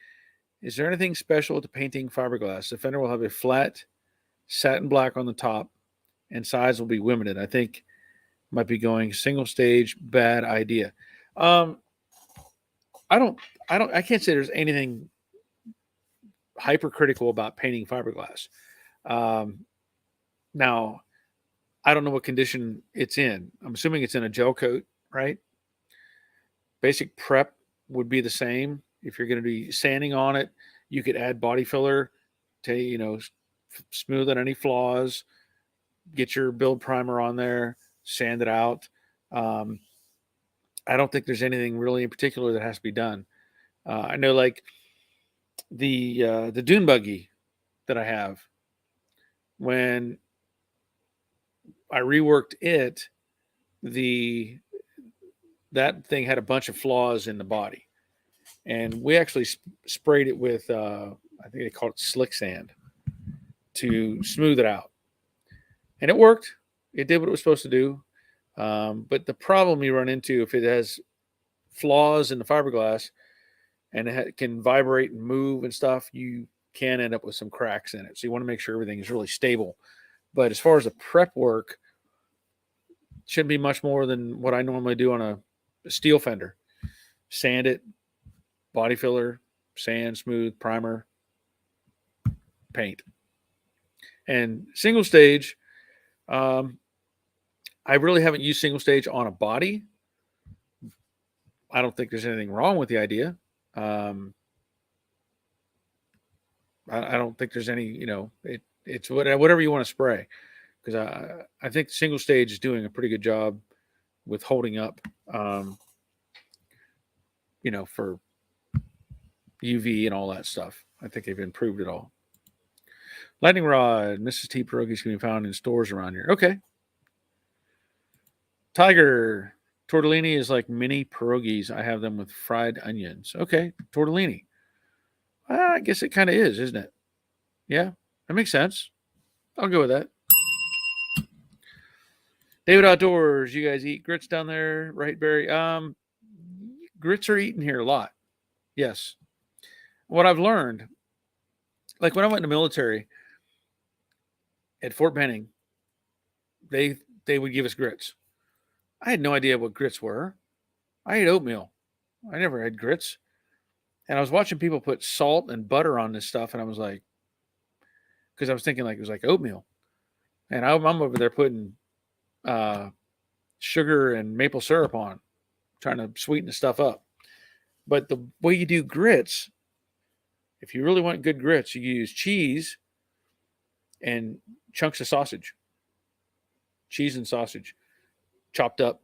is there anything special with the painting fiberglass? The fender will have a flat satin black on the top, and size will be limited. I think might be going single stage. Bad idea. Um, I can't say there's anything hypercritical about painting fiberglass. Um, Now, I don't know what condition it's in. I'm assuming it's in a gel coat, right? Basic prep would be the same. If you're going to be sanding on it, you could add body filler to, smooth out any flaws, get your build primer on there, sand it out. Um, I don't think there's anything really in particular that has to be done. I know like the dune buggy that I have, when I reworked it, the that thing had a bunch of flaws in the body, and we actually sprayed it with I think they call it slick sand to smooth it out, and it worked. It did what it was supposed to do. But the problem you run into if it has flaws in the fiberglass and it can vibrate and move and stuff, you can end up with some cracks in it. So you want to make sure everything is really stable. But as far as the prep work, shouldn't be much more than what I normally do on a steel fender. Sand it, body filler, sand, smooth, primer, paint. And single stage, I really haven't used single stage on a body, I don't think there's anything wrong with the idea. Um, I don't think there's any, it's whatever you want to spray, because I think single stage is doing a pretty good job with holding up, um, for UV and all that stuff. I think they've improved it all. Lightning rod, Mrs. T pierogies can be found in stores around here. Okay. Tiger, tortellini is like mini pierogies. I have them with fried onions. Okay, tortellini. I guess it kind of is, isn't it? Yeah, that makes sense. I'll go with that. David Outdoors, you guys eat grits down there, right, Barry? Grits are eaten here a lot. Yes. What I've learned, like when I went in the military at Fort Benning, they would give us grits. I had no idea what grits were. I ate oatmeal. I never had grits. And I was watching people put salt and butter on this stuff, and I was like, because I was thinking like it was like oatmeal. And I'm over there putting uh, sugar and maple syrup on, trying to sweeten the stuff up. But the way you do grits, if you really want good grits, you use cheese and chunks of sausage. Cheese and sausage chopped up,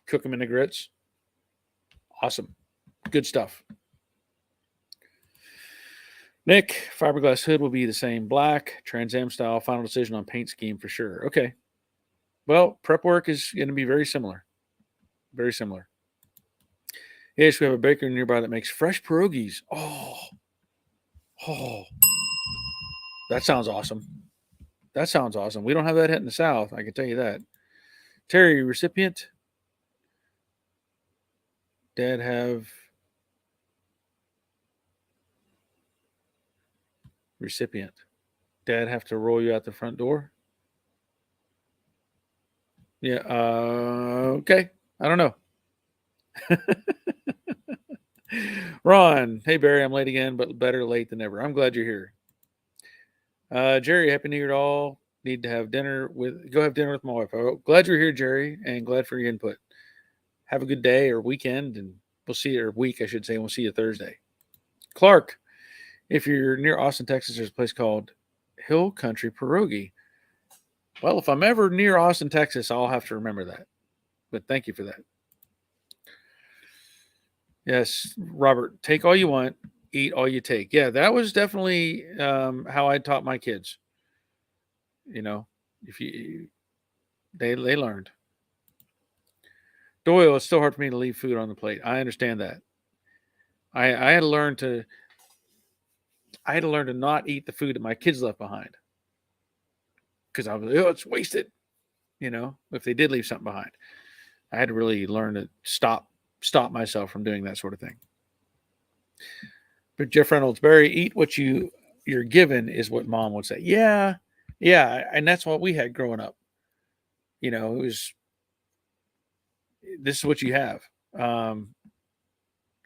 cook them in the grits. Awesome. Good stuff. Nick, fiberglass hood will be the same black, Trans Am style. Final decision on paint scheme for sure. Okay. Well, prep work is going to be very similar. Very similar. Yes, we have a bakery nearby that makes fresh pierogies. Oh, that sounds awesome. That sounds awesome. We don't have that hit in the South. I can tell you that. Terry, recipient. Dad have recipient. Dad have to roll you out the front door? Yeah. Okay. I don't know. Ron, hey Barry, I'm late again, but better late than never. I'm glad you're here. Jerry, happy New Year to all. Need to have dinner with. Go have dinner with my wife. Oh, glad you're here, Jerry, and glad for your input. Have a good day or weekend, and we'll see you, or week, I should say. And we'll see you Thursday. Clark, if you're near Austin, Texas, there's a place called Hill Country Pierogi. Well, if I'm ever near Austin, Texas, I'll have to remember that. But thank you for that. Yes, Robert, take all you want, eat all you take. Yeah, that was definitely how I taught my kids. If they learned. Doyle, it's still hard for me to leave food on the plate. I understand that. I had to learn to not eat the food that my kids left behind, because I was it's wasted. If they did leave something behind, I had to really learn to stop myself from doing that sort of thing. But Jeff Reynolds, Barry, eat what you're given is what mom would say. Yeah, and that's what we had growing up. It was, this is what you have.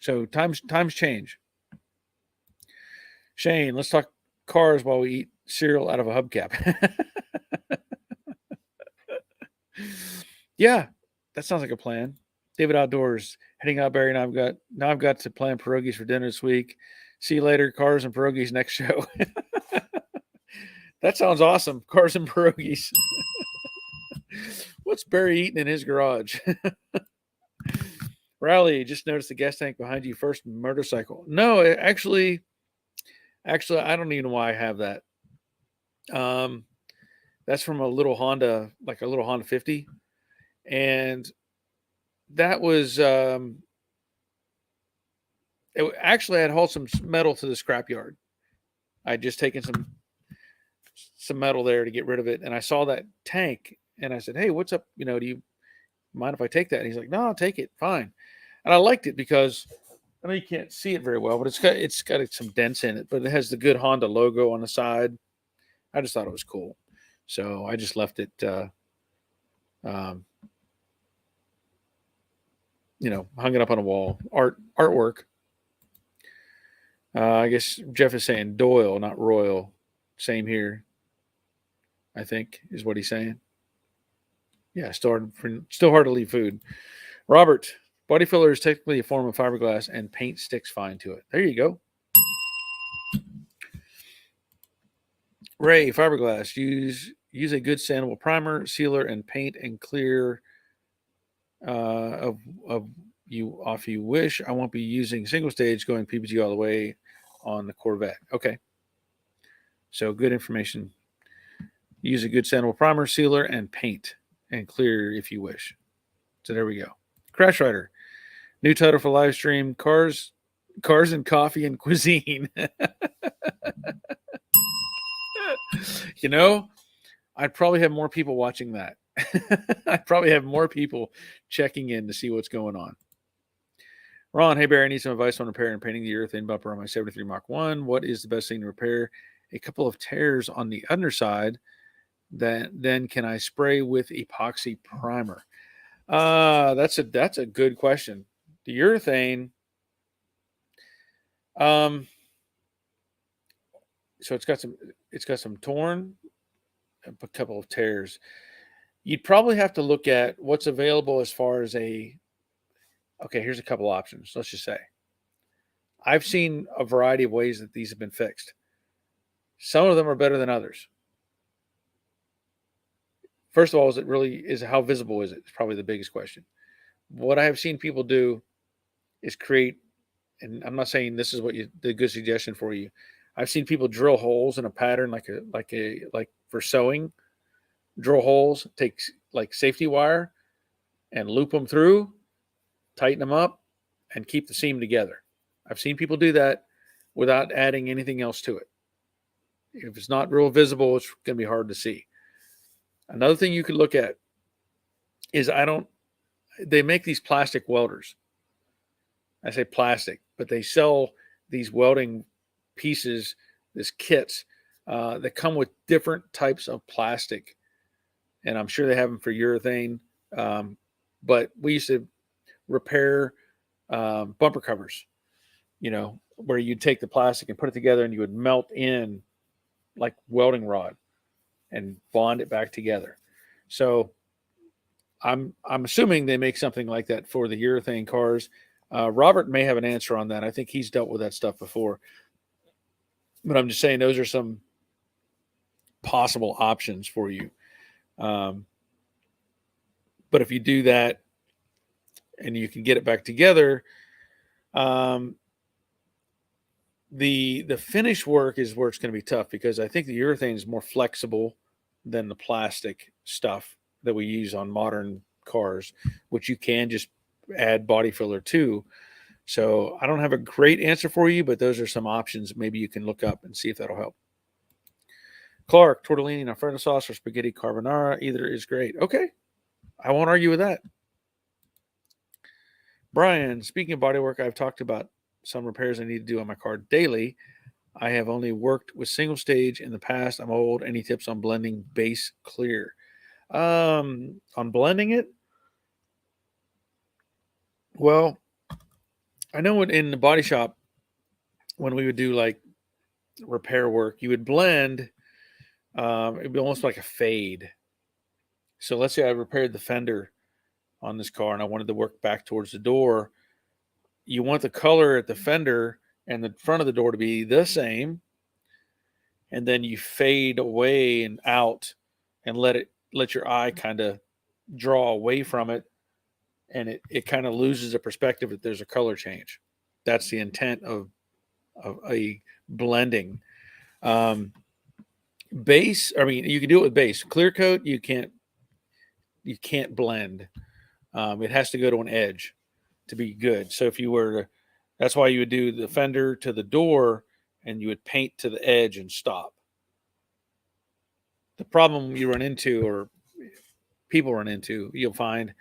So times change. Shane, let's talk cars while we eat cereal out of a hubcap. Yeah, that sounds like a plan. David Outdoors, heading out, Barry, and I've got to plan pierogies for dinner this week. See you later, cars and pierogies next show. That sounds awesome. Cars and pierogies. What's Barry eating in his garage? Riley, just noticed the gas tank behind you. First motorcycle. No, actually, I don't even know why I have that. That's from a little Honda, like a little Honda 50. And that was, it actually had hauled some metal to the scrapyard. I'd just taken some metal there to get rid of it. And I saw that tank and I said, hey, what's up? Do you mind if I take that? And he's like, no, I'll take it. Fine. And I liked it because I know you can't see it very well, but it's got some dents in it, but it has the good Honda logo on the side. I just thought it was cool. So I just left it, hung it up on a wall. Artwork. I guess Jeff is saying Doyle, not Royal. Same here, I think, is what he's saying. Yeah, still hard to leave food. Robert, Body filler is technically a form of fiberglass, and paint sticks fine to it. There you go. Ray, fiberglass. Use a good sandable primer, sealer, and paint and clear of you off you wish. I won't be using single stage going PPG all the way on the Corvette. Okay. So good information. Use a good sandable primer, sealer, and paint and clear if you wish. So there we go. Crash Rider. New title for live stream: Cars and Coffee and Cuisine. You know, I'd probably have more people watching that. I'd probably have more people checking in to see what's going on. Ron, hey Barry, I need some advice on repairing and painting the urethane bumper on my 73 Mach 1. What is the best thing to repair? A couple of tears on the underside. Then can I spray with epoxy primer? That's a good question. The urethane, so it's got some torn, a couple of tears. You'd probably have to look at what's available as far as okay, here's a couple options. Let's just say I've seen a variety of ways that these have been fixed. Some of them are better than others. First of all, how visible is it? It's probably the biggest question. What I have seen people do is create, and I'm not saying this is the good suggestion for you. I've seen people drill holes in a pattern like for sewing, drill holes, take like safety wire and loop them through, tighten them up, and keep the seam together. I've seen people do that without adding anything else to it. If it's not real visible, it's going to be hard to see. Another thing you could look at is they make these plastic welders. I say plastic, but they sell these welding pieces, these kits that come with different types of plastic. And I'm sure they have them for urethane. But we used to repair bumper covers, where you'd take the plastic and put it together and you would melt in like welding rod and bond it back together. So I'm assuming they make something like that for the urethane cars. Robert may have an answer on that. I think he's dealt with that stuff before. But I'm just saying those are some possible options for you. But if you do that and you can get it back together, the finish work is where it's going to be tough, because I think the urethane is more flexible than the plastic stuff that we use on modern cars, which you can just add body filler to. So I don't have a great answer for you, but those are some options maybe you can look up and see if that'll help. Clark, tortellini and Alfredo sauce or spaghetti carbonara, either is great. Okay, I won't argue with that. Brian, speaking of bodywork, I've talked about some repairs I need to do on my car daily. I have only worked with single stage in the past. I'm old. Any tips on blending base clear? On blending it? Well, I know in the body shop, when we would do like repair work, you would blend. It'd be almost like a fade. So let's say I repaired the fender on this car and I wanted to work back towards the door. You want the color at the fender and the front of the door to be the same, and then you fade away and out and let your eye kind of draw away from it, and it kind of loses the perspective that there's a color change. That's the intent of a blending. Base, I mean, you can do it with base. Clear coat, you can't blend. It has to go to an edge to be good. So if you were to, that's why you would do the fender to the door and you would paint to the edge and stop. The problem you run into, or people run into, you'll find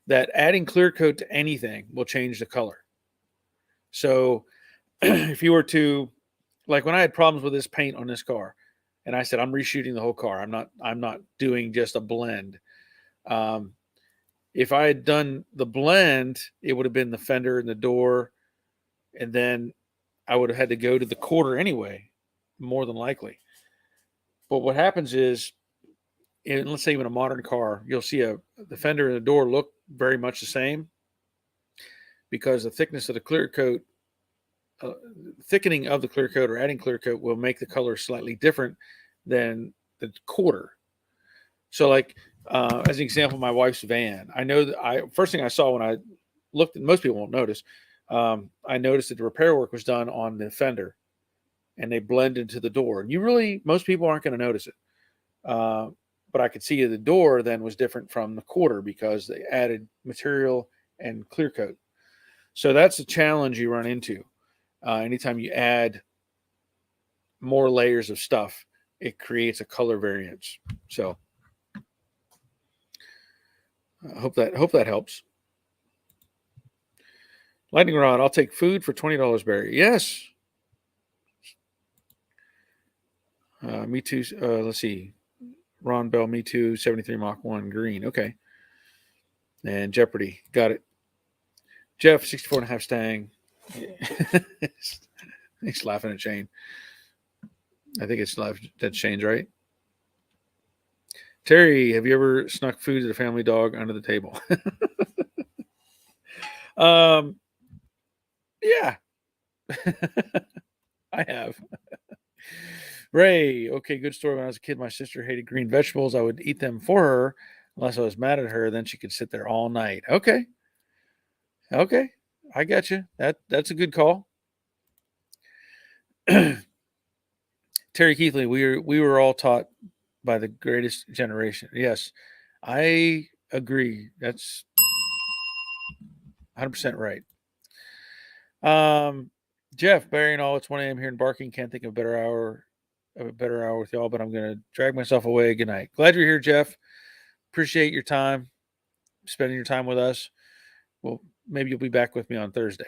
that adding clear coat to anything will change the color. So if you were to, like when I had problems with this paint on this car, and I said, I'm reshooting the whole car. I'm not doing just a blend. If I had done the blend, it would have been the fender and the door, and then I would have had to go to the quarter anyway, more than likely. But what happens is, let's say even a modern car, you'll see the fender and the door look very much the same. because the thickness of the clear coat, uh, thickening of the clear coat or adding clear coat will make the color slightly different than the quarter. So, like as an example, my wife's van. I know that first thing I saw when I looked, and most people won't notice, I noticed that the repair work was done on the fender, and they blend into the door. And most people aren't going to notice it. But I could see the door then was different from the quarter because they added material and clear coat. So that's a challenge you run into. Anytime you add more layers of stuff, it creates a color variance. So I hope that helps. Lightning rod, I'll take food for $20, Barry. Yes. Me too. Let's see. Ron Bell, me too. 73 Mach 1 green. Okay. And Jeopardy. Got it. Jeff, 64 and a half Stang. He's laughing at Shane. I think it's that's Shane's, right? Terry, have you ever snuck food to the family dog under the table? Yeah. I have. Ray, okay, good story. When I was a kid, my sister hated green vegetables. I would eat them for her unless I was mad at her. Then she could sit there all night. Okay. I got you. That's a good call. Terry Keithley, we were all taught by the greatest generation. Yes, I agree. That's 100% right. Jeff, Barry and all, it's 1 a.m. here in Barking. Can't think of a better hour with y'all, but I'm gonna drag myself away. Good night. Glad you're here, Jeff. Appreciate your time, spending your time with us. Well, maybe you'll be back with me on Thursday.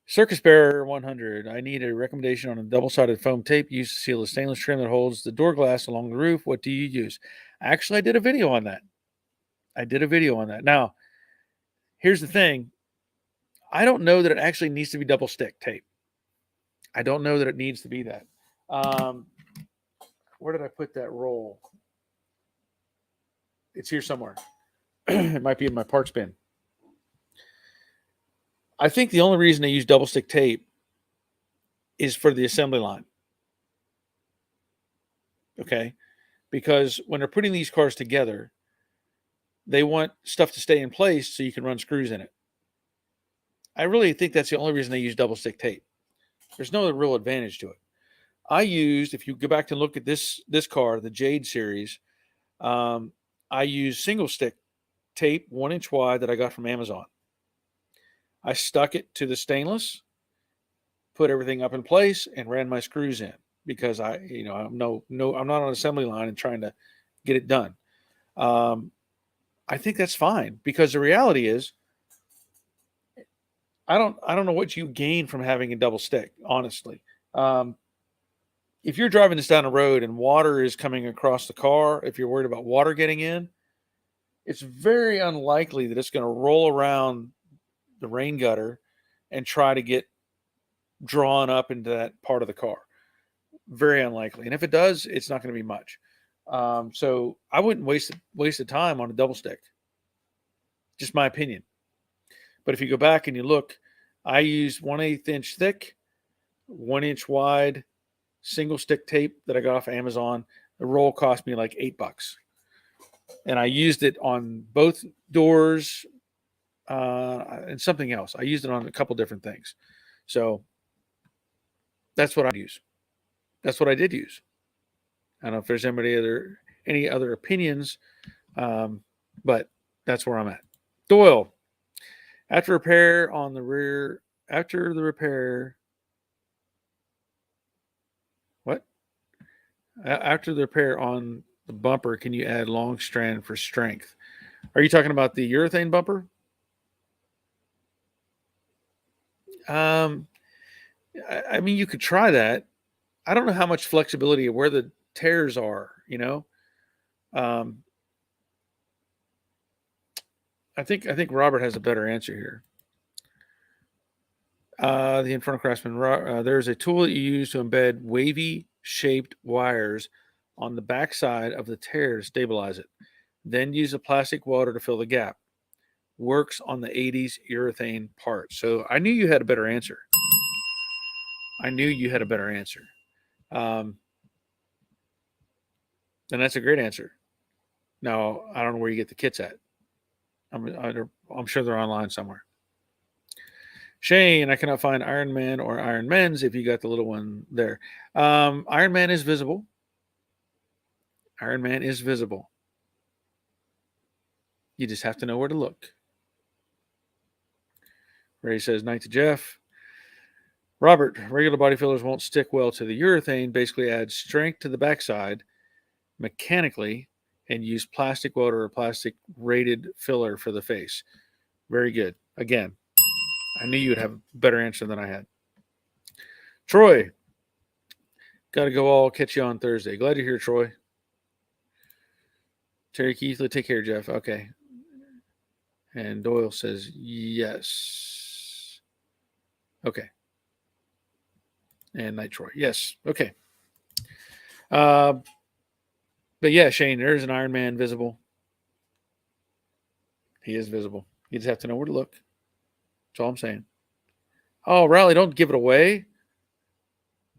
Circus Bearer 100. I need a recommendation on a double-sided foam tape used to seal the stainless trim that holds the door glass along the roof. What do you use? Actually, I did a video on that. Now, here's the thing. I don't know that it actually needs to be double stick tape. I don't know that it needs to be that. Where did I put that roll? It's here somewhere. It might be in my parts bin. I think the only reason they use double stick tape is for the assembly line. Okay? Because when they're putting these cars together, they want stuff to stay in place so you can run screws in it. I really think that's the only reason they use double stick tape. There's no real advantage to it. If you go back and look at this car, the Jade series, I used single stick tape 1 inch wide that I got from Amazon. I stuck it to the stainless, put everything up in place, and ran my screws in because I'm not on an assembly line and trying to get it done. I think that's fine because the reality is, I don't know what you gain from having a double stick, honestly. If you're driving this down the road and water is coming across the car, if you're worried about water getting in, it's very unlikely that it's going to roll around the rain gutter and try to get drawn up into that part of the car. Very unlikely. And if it does, it's not going to be much. So I wouldn't waste the time on a double stick. Just my opinion. But if you go back and you look, I used 1/8 inch thick, 1 inch wide, single stick tape that I got off Amazon. The roll cost me like $8. And I used it on both doors and something else. I used it on a couple different things. So that's what I use. That's what I did use. I don't know if there's any other opinions, but that's where I'm at. Doyle, after the repair on the bumper, can you add long strand for strength? Are you talking about the urethane bumper? I mean, you could try that. I don't know how much flexibility of where the tears are, I think Robert has a better answer here. The Infernal Craftsman, there's a tool that you use to embed wavy shaped wires on the backside of the tear to stabilize it. Then use a plastic welder to fill the gap. works on the 80s urethane part. So I knew you had a better answer. I knew you had a better answer. And that's a great answer. Now, I don't know where you get the kits at. I'm sure they're online somewhere. Shane, I cannot find Iron Man or Iron Men's if you got the little one there. Iron Man is visible. Iron Man is visible. You just have to know where to look. Ray says, night to Jeff. Robert, regular body fillers won't stick well to the urethane. Basically add strength to the backside mechanically and use plastic welder or plastic rated filler for the face. Very good. Again, I knew you would have a better answer than I had. Troy, got to go. I'll catch you on Thursday. Glad you're here, Troy. Terry Keithley, take care, Jeff. Okay. And Doyle says, yes. Okay. And Night Troy. Yes. Okay. But yeah, Shane, there's an Iron Man visible. He is visible. You just have to know where to look. That's all I'm saying. Oh, Rally, don't give it away.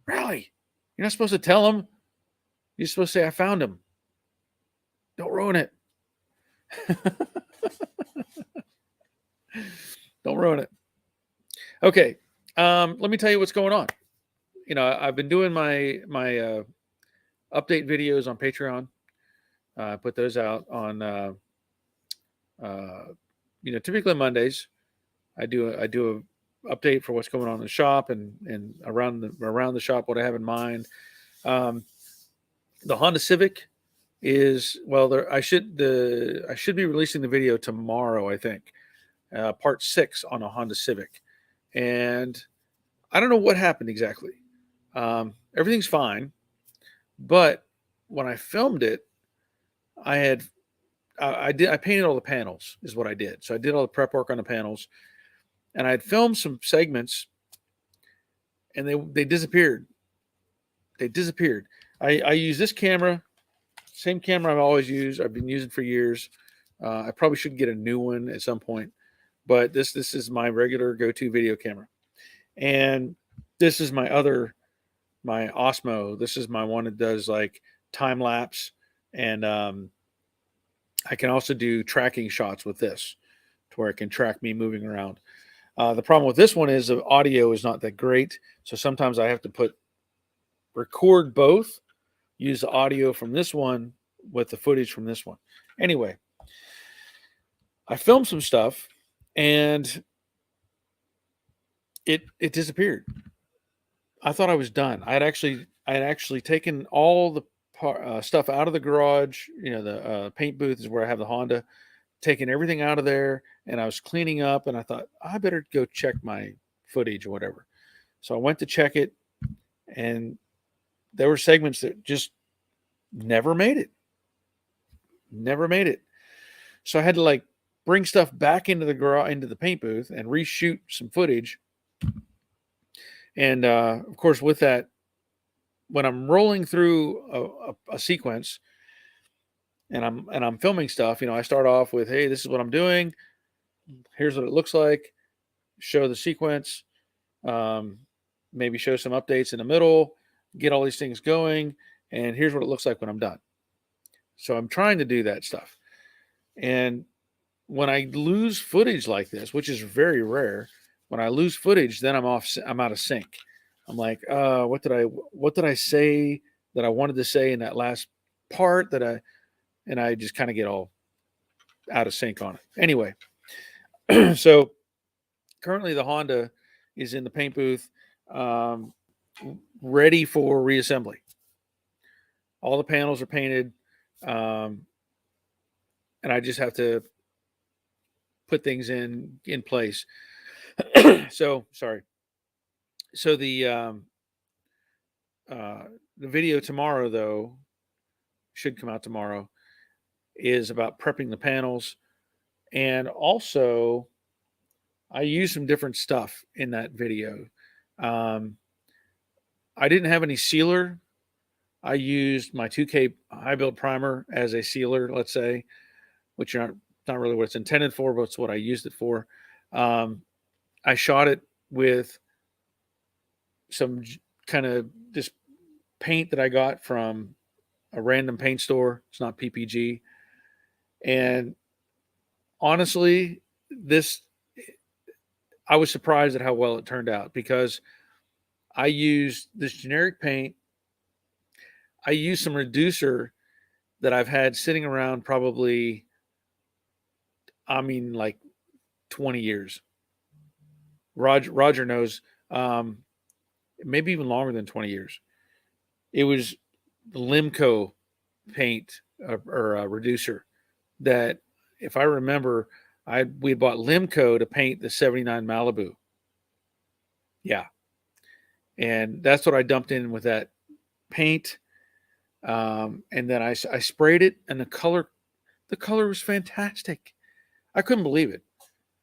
Rally, you're not supposed to tell him. You're supposed to say, I found him. Don't ruin it. Don't ruin it. Okay. Let me tell you what's going on. You know, I've been doing my update videos on Patreon. I put those out on, typically Mondays. I do a update for what's going on in the shop and around the shop, what I have in mind. The Honda Civic is I should be releasing the video tomorrow, I think, part 6 on a Honda Civic, and I don't know what happened exactly. Everything's fine, but when I filmed it, I painted all the panels is what I did. So I did all the prep work on the panels, and I had filmed some segments, and they disappeared. They disappeared. I use this camera, same camera I've been using for years. I probably should get a new one at some point, but this is my regular go-to video camera, and this is my Osmo. This is my one that does like time lapse, and I can also do tracking shots with this, to where it can track me moving around. The problem with this one is the audio is not that great, so sometimes I have to record both, use the audio from this one with the footage from this one. Anyway, I filmed some stuff, and it disappeared. I thought I was done. I had actually taken all the stuff out of the garage. You know, the paint booth is where I have the Honda. Taking everything out of there, and I was cleaning up, and I thought I better go check my footage or whatever. So I went to check it, and there were segments that just never made it. Never made it. So I had to bring stuff back into the garage, into the paint booth, and reshoot some footage. And of course, with that, when I'm rolling through a sequence, and I'm filming stuff, I start off with, hey, this is what I'm doing. Here's what it looks like. Show the sequence. Maybe show some updates in the middle. Get all these things going. And here's what it looks like when I'm done. So I'm trying to do that stuff. And when I lose footage like this, which is very rare, when I lose footage, then I'm out of sync. I'm like, what did I say that I wanted to say in that last part and I just kind of get all out of sync on it. Anyway, so currently the Honda is in the paint booth, ready for reassembly. All the panels are painted, and I just have to put things in place. So sorry. So the video tomorrow, though, should come out tomorrow, is about prepping the panels. And also, I used some different stuff in that video. I didn't have any sealer. I used my 2K high build primer as a sealer, let's say, which don't not really what it's intended for, but it's what I used it for. Um, I shot it with some kind of this paint that I got from a random paint store. It's not PPG. And honestly, this I was surprised at how well it turned out because I used this generic paint. I used some reducer that I've had sitting around probably, like 20 years. Roger knows, maybe even longer than 20 years. It was Limco paint or a reducer that, if I remember, we bought Limco to paint the 79 Malibu. Yeah. And that's what I dumped in with that paint. And then I sprayed it, and the color was fantastic. I couldn't believe it.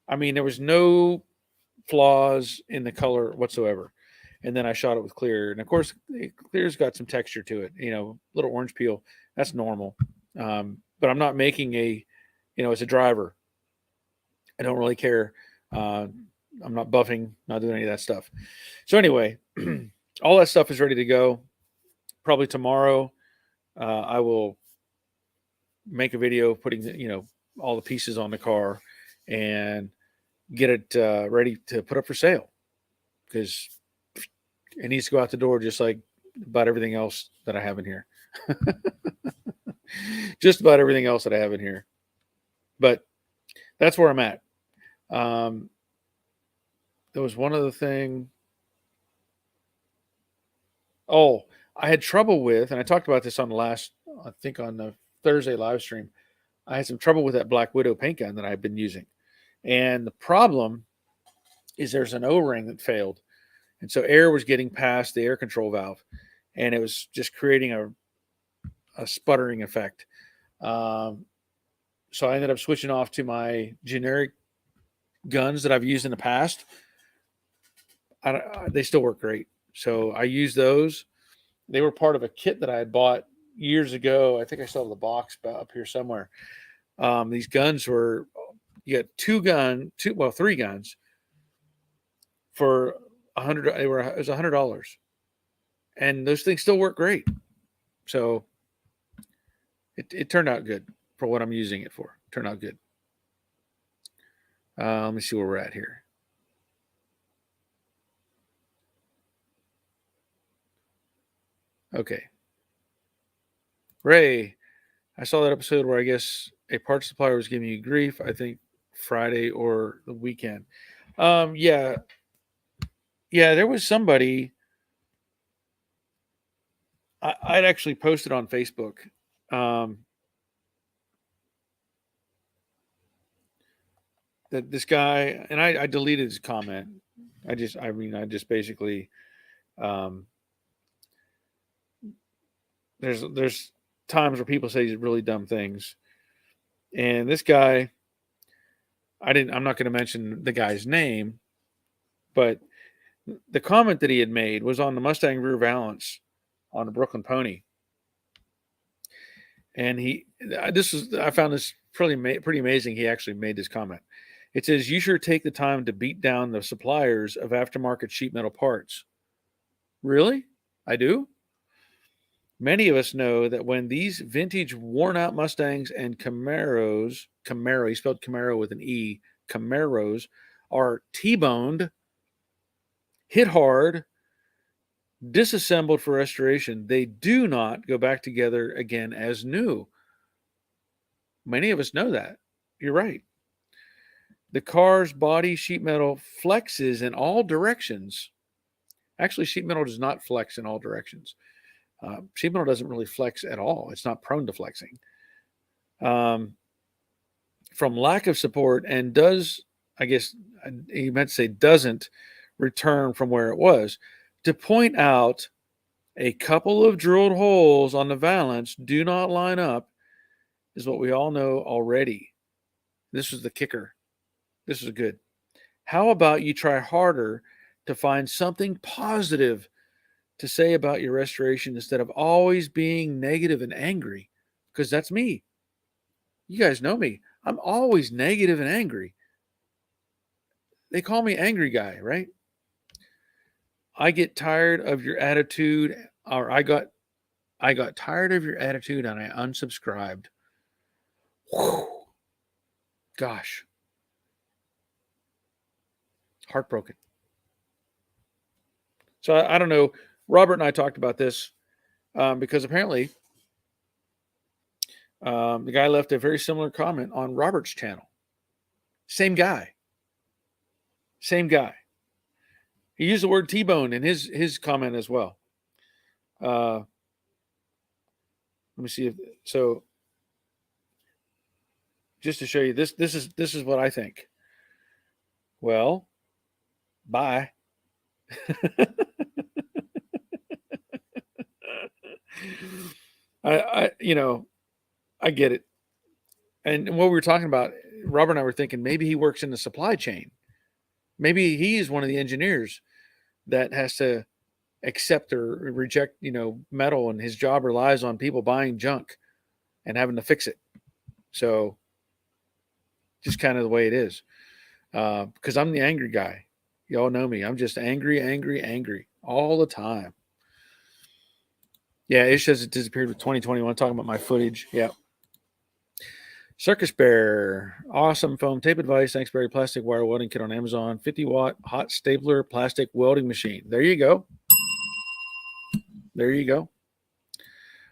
I mean, there was no flaws in the color whatsoever. And then I shot it with clear, and of course, clear's got some texture to it. Little orange peel. That's normal. But I'm not making as a driver. I don't really care. I'm not buffing, not doing any of that stuff. So anyway, all that stuff is ready to go. Probably tomorrow, I will make a video putting all the pieces on the car and get it ready to put up for sale, because it needs to go out the door just like about everything else that I have in here. Just about everything else that I have in here. But that's where I'm at. There was one other thing. Oh, I had trouble with, and I talked about this on the Thursday live stream. I had some trouble with that Black Widow paint gun that I've been using. And the problem is there's an O-ring that failed. And so air was getting past the air control valve, and it was just creating a sputtering effect. So I ended up switching off to my generic guns that I've used in the past. They still work great. So I use those. They were part of a kit that I had bought years ago. I think I still have the box up here somewhere. These guns were, you got three guns for $100. It was $100, and those things still work great. So it turned out good for what I'm using it for. It turned out good. Let me see where we're at here. Okay. Ray, I saw that episode where I guess a parts supplier was giving you grief. I think Friday or the weekend. Yeah, there was somebody. I'd actually posted on Facebook. That this guy, and I deleted his comment. I just basically, there's times where people say really dumb things, and this guy, I'm not going to mention the guy's name, but the comment that he had made was on the Mustang rear valance on the Brooklyn Pony. And I found this pretty amazing. He actually made this comment. It says, "You sure take the time to beat down the suppliers of aftermarket sheet metal parts." Really? I do? Many of us know that when these vintage worn out Mustangs and Camaro, he spelled Camaro with an E, Camaros, are T-boned, hit hard, disassembled for restoration, they do not go back together again as new. Many of us know that. You're right. The car's body sheet metal flexes in all directions. Actually, sheet metal does not flex in all directions. Sheet metal doesn't really flex at all. It's not prone to flexing. From lack of support, and does, I guess he meant to say doesn't return from where it was. To point out a couple of drilled holes on the valance do not line up is what we all know already. This was the kicker. This was good. How about you try harder to find something positive to say about your restoration instead of always being negative and angry? Because that's me. You guys know me. I'm always negative and angry. They call me angry guy, right? I get tired of your attitude, or I got tired of your attitude and I unsubscribed. Whew, gosh, heartbroken. So I don't know. Robert and I talked about this because apparently the guy left a very similar comment on Robert's channel. Same guy. Same guy. He used the word T-bone in his comment as well. Let me see if so. Just to show you this is what I think. Well, bye. I I get it. And what we were talking about, Robert and I were thinking maybe he works in the supply chain. Maybe he is one of the engineers that has to accept or reject, metal, and his job relies on people buying junk and having to fix it. So just kind of the way it is. Because I'm the angry guy. Y'all know me. I'm just angry, angry, angry all the time. Yeah, it says it disappeared with 2021. Talking about my footage. Yeah. Circus Bear, awesome foam tape advice. Thanks, Barry. Plastic wire welding kit on Amazon. 50-watt hot stapler plastic welding machine. There you go. There you go.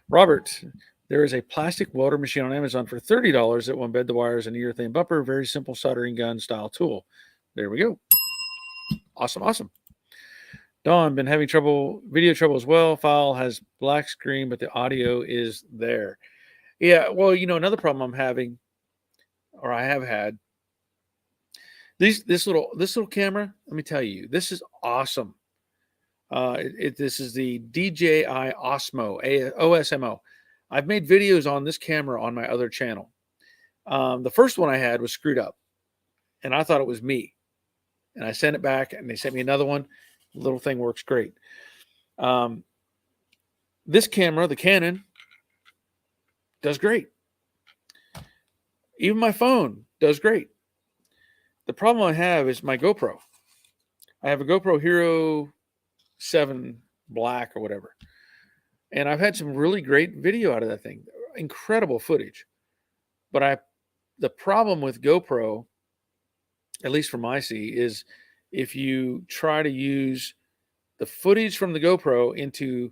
Robert, there is a plastic welder machine on Amazon for $30 that will embed the wires in a urethane bumper. Very simple soldering gun style tool. There we go. Awesome, awesome. Dawn, been having video trouble as well. File has black screen, but the audio is there. Yeah, well, another problem I'm having, or I have had, this little camera. Let me tell you, this is awesome. This is the DJI Osmo OSMO. I've made videos on this camera on my other channel. The first one I had was screwed up, and I thought it was me. And I sent it back, and they sent me another one. The little thing works great. This camera, the Canon, does great. Even my phone does great. The problem I have is my GoPro. I have a GoPro Hero 7 Black or whatever. And I've had some really great video out of that thing. Incredible footage. But the problem with GoPro, at least from my see, is if you try to use the footage from the GoPro into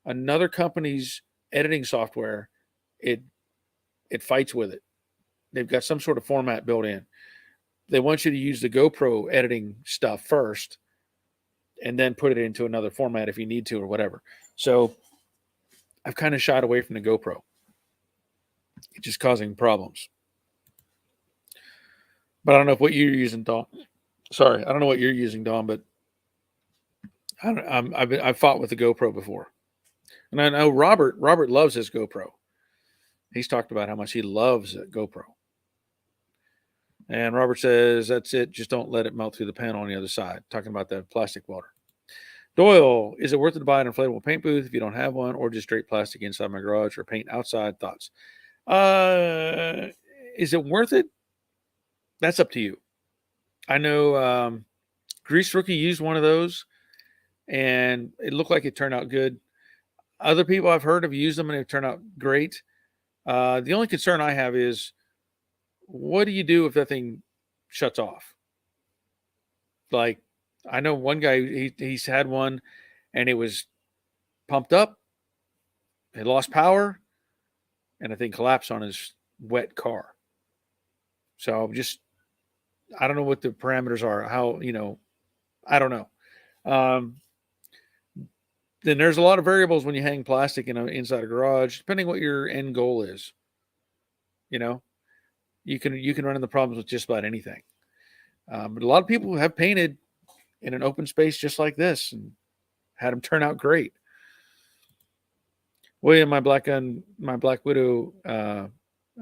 another company's editing software, it fights with it. They've got some sort of format built in. They want you to use the GoPro editing stuff first and then put it into another format if you need to or whatever. So I've kind of shied away from the GoPro. It's just causing problems. But I don't know what you're using, Dawn. Sorry, I don't know what you're using, Dawn, but I've fought with the GoPro before. And I know Robert loves his GoPro. He's talked about how much he loves a GoPro. And Robert says, that's it. Just don't let it melt through the panel on the other side. Talking about the plastic welder. Doyle, is it worth it to buy an inflatable paint booth if you don't have one, or just straight plastic inside my garage or paint outside? Thoughts? Is it worth it? That's up to you. I know Grease Rookie used one of those, and it looked like it turned out good. Other people I've heard have used them, and they've turned out great. The only concern I have is, what do you do if that thing shuts off? Like, I know one guy, he's had one, and it was pumped up. It lost power, and the thing collapsed on his wet car. So I don't know what the parameters are. How, I don't know. Then there's a lot of variables when you hang plastic inside a garage, depending what your end goal is. You can run into problems with just about anything. But a lot of people have painted in an open space just like this and had them turn out great. William, my Black Widow,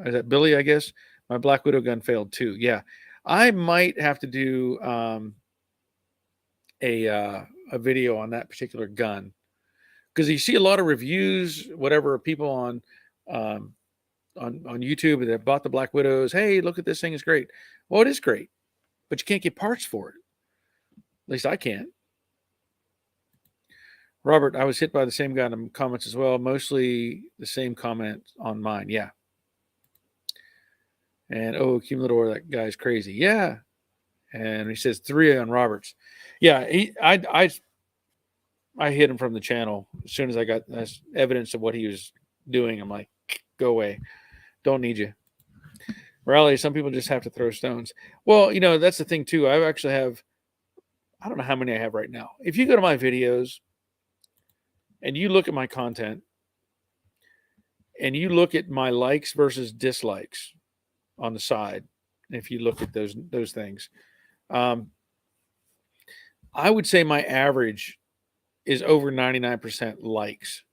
is that Billy, I guess? My Black Widow gun failed too. Yeah. I might have to do a video on that particular gun, because you see a lot of reviews, whatever, people on on YouTube that bought the Black Widows. Hey, look at this thing, it's great. Well, it is great, but you can't get parts for it. At least I can't. Robert, I was hit by the same guy in the comments as well. Mostly the same comment on mine. Yeah. And Accumulator, that guy's crazy. Yeah. And he says 3 on Roberts. Yeah, I hid him from the channel as soon as I got evidence of what he was doing. I'm like, go away. Don't need you. Raleigh, some people just have to throw stones. Well, that's the thing too. I actually have, I don't know how many I have right now. If you go to my videos and you look at my content and you look at my likes versus dislikes on the side, if you look at those things, I would say my average is over 99% likes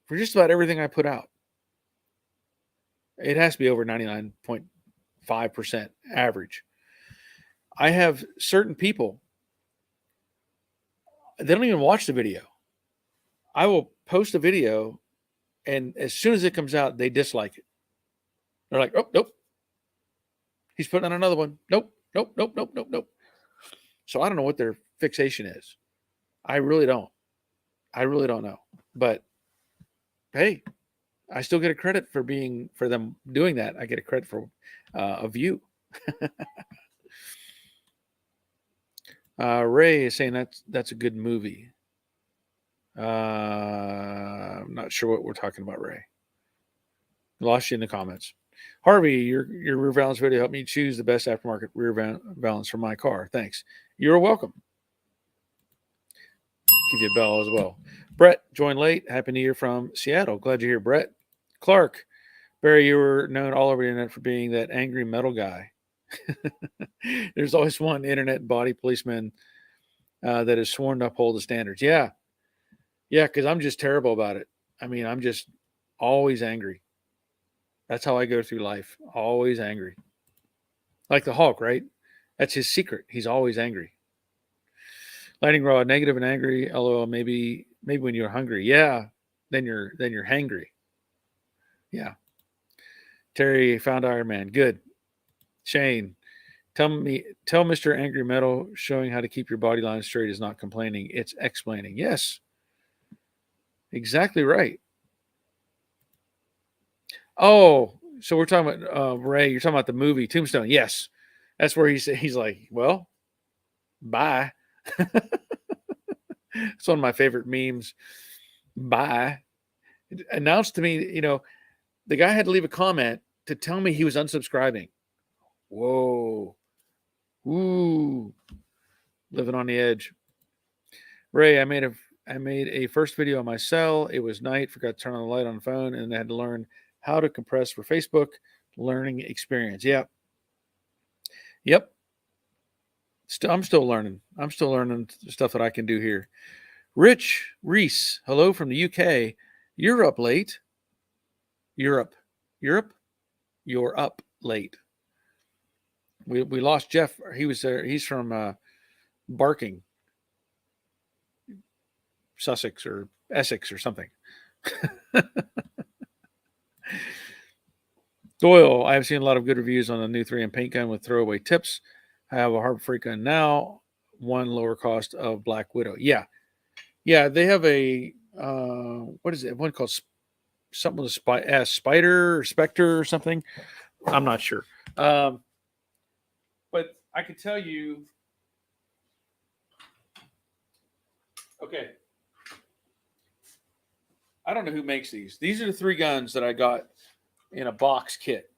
for just about everything I put out. It has to be over 99.5% average. I have certain people, they don't even watch the video. I will post a video, and as soon as it comes out, they dislike it. They're like, oh, nope. He's putting on another one. Nope, nope, nope, nope, nope, nope. So I don't know what their fixation is. I really don't. I really don't know. But hey, I still get a credit for them doing that. I get a credit for a view. Ray is saying that's a good movie. I'm not sure what we're talking about, Ray. Lost you in the comments. Harvey, your rear valance video helped me choose the best aftermarket rear valance for my car. Thanks. You're welcome. Give you a bell as well. Brett joined late. Happy New Year from Seattle. Glad you're here, Brett. Clark, Barry, you were known all over the internet for being that angry metal guy. There's always one internet body policeman that is sworn to uphold the standards. Yeah, because I'm just terrible about it. I mean, I'm just always angry. That's how I go through life. Always angry. Like the Hulk, right? That's his secret. He's always angry. Lightning rod, negative and angry. LOL, maybe when you're hungry. Yeah, then you're hangry. Yeah. Terry found Iron Man. Good. Shane, tell Mr. Angry Metal showing how to keep your body line straight is not complaining. It's explaining. Yes. Exactly right. Oh, so we're talking about Ray. You're talking about the movie Tombstone. Yes, that's where he's like, well, bye. It's one of my favorite memes. Bye. It announced to me, the guy had to leave a comment to tell me he was unsubscribing. Whoa. Ooh. Living on the edge. Ray, I made a first video on my cell. It was night. Forgot to turn on the light on the phone, and I had to learn how to compress for Facebook. Learning experience. Yep. I'm still learning. I'm still learning stuff that I can do here. Rich Reese, hello from the UK. You're up late. Europe. You're up late. We lost Jeff. He was there. He's from Barking, Sussex or Essex or something. Doyle, I have seen a lot of good reviews on the new 3M paint gun with throwaway tips. I have a Harbor Freight gun now, one lower cost of Black Widow. Yeah, they have a what is it? One called something with a spider or specter or something. I'm not sure, but I could tell you. Okay, I don't know who makes these. These are the 3 guns that I got in a box kit.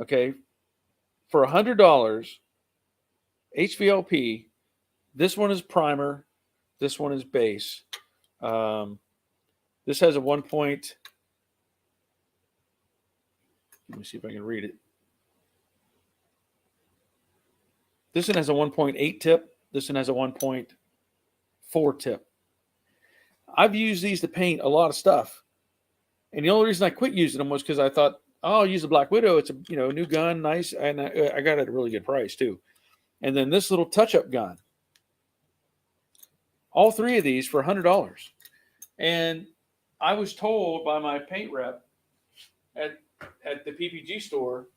Okay, for $100, HVLP. This one is primer. This one is base. This has a 1 point. Let me see if I can read it. This one has a 1.8 tip. This one has a 1.4 tip. I've used these to paint a lot of stuff. And the only reason I quit using them was because I thought, oh, I'll use the Black Widow. It's a new gun, nice. And I got it at a really good price too. And then this little touch-up gun. All 3 of these for $100. And I was told by my paint rep at the PPG store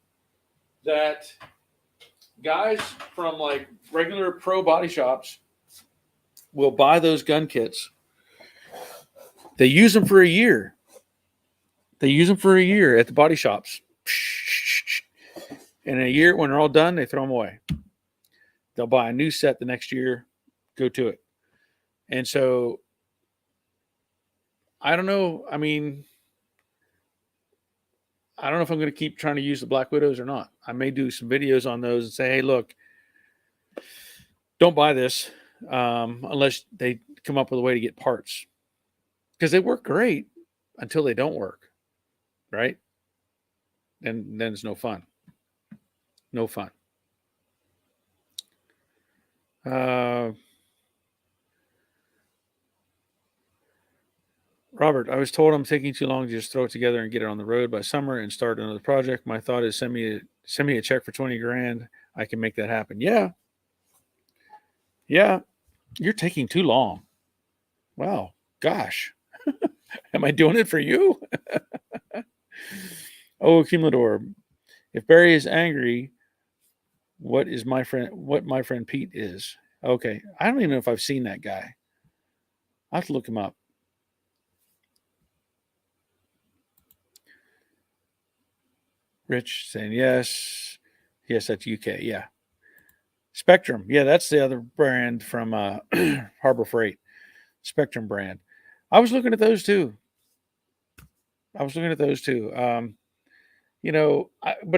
that guys from like regular pro body shops will buy those gun kits. They use them for a year. They use them for a year at the body shops. And in a year, when they're all done, they throw them away. They'll buy a new set the next year, go to it. And so, I don't know. I mean, I don't know if I'm going to keep trying to use the Black Widows or not. I may do some videos on those and say, hey, look, don't buy this unless they come up with a way to get parts. Because they work great until they don't work, right? And then it's no fun. No fun. Robert, I was told I'm taking too long to just throw it together and get it on the road by summer and start another project. My thought is send me a check for 20 grand. I can make that happen. Yeah. You're taking too long. Wow. Gosh. Am I doing it for you? Oh, Accumulador. If Barry is angry, what my friend Pete is. Okay. I don't even know if I've seen that guy. I'll have to look him up. Rich saying yes. Yes, that's UK. Yeah. Spectrum. Yeah, that's the other brand from Harbor Freight. Spectrum brand. I was looking at those too. But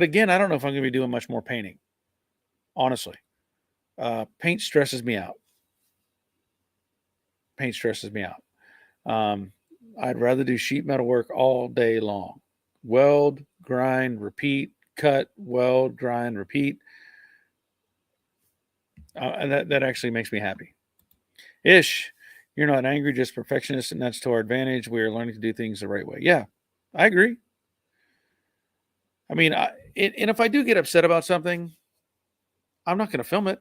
again, I don't know if I'm going to be doing much more painting. Honestly. Paint stresses me out. I'd rather do sheet metal work all day long. Weld, grind, repeat, cut, weld, grind, repeat. And that actually makes me happy. Ish, you're not angry, just perfectionist, and that's to our advantage. We are learning to do things the right way. Yeah, I agree. I mean, and if I do get upset about something, I'm not going to film it.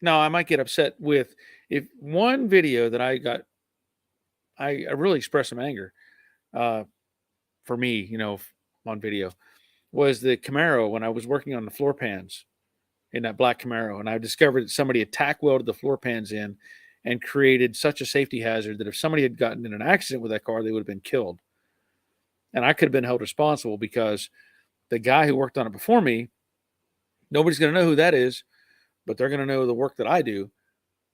No, I might get upset with if one video that I got, I really expressed some anger for me, on video, was the Camaro when I was working on the floor pans in that black Camaro. And I discovered that somebody had tack welded the floor pans in and created such a safety hazard that if somebody had gotten in an accident with that car, they would have been killed. And I could have been held responsible because the guy who worked on it before me, nobody's going to know who that is, but they're going to know the work that I do.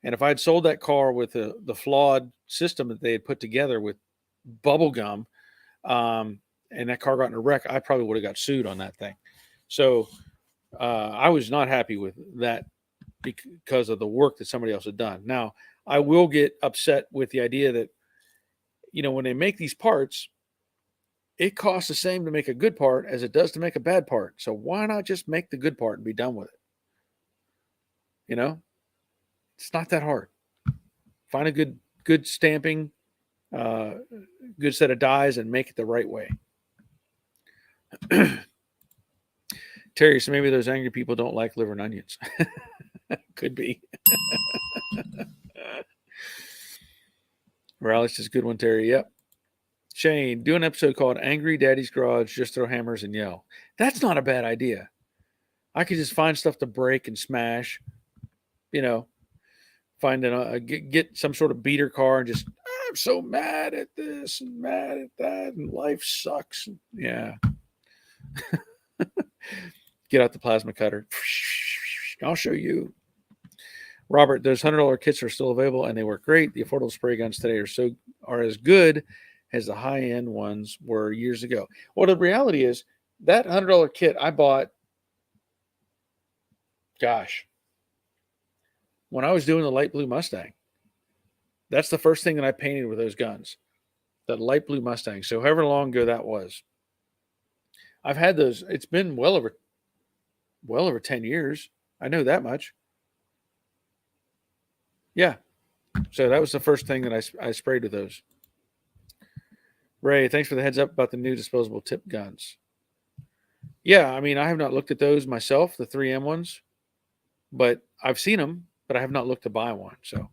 And if I had sold that car with the flawed system that they had put together with bubble gum, and that car got in a wreck, I probably would have got sued on that thing. So I was not happy with that because of the work that somebody else had done. Now, I will get upset with the idea that, when they make these parts, it costs the same to make a good part as it does to make a bad part. So why not just make the good part and be done with it? It's not that hard. Find a good stamping, good set of dies, and make it the right way. Terry, so maybe those angry people don't like liver and onions. Could be. Relish is a good one, Terry. Yep. Shane, do an episode called Angry Daddy's Garage, Just Throw Hammers and Yell. That's not a bad idea. I could just find stuff to break and smash, find get some sort of beater car and just, I'm so mad at this and mad at that and life sucks. Yeah. Get out the plasma cutter. I'll show you. Robert, those $100 kits are still available and they work great. The affordable spray guns today are as good as the high-end ones were years ago. Well, the reality is that $100 kit I bought, when I was doing the light blue Mustang. That's the first thing that I painted with those guns, that light blue Mustang. So however long ago that was. I've had those. It's been well over 10 years. I know that much. Yeah. So that was the first thing that I sprayed with those. Ray, thanks for the heads up about the new disposable tip guns. Yeah, I mean, I have not looked at those myself, the 3M ones, but I've seen them, but I have not looked to buy one. So,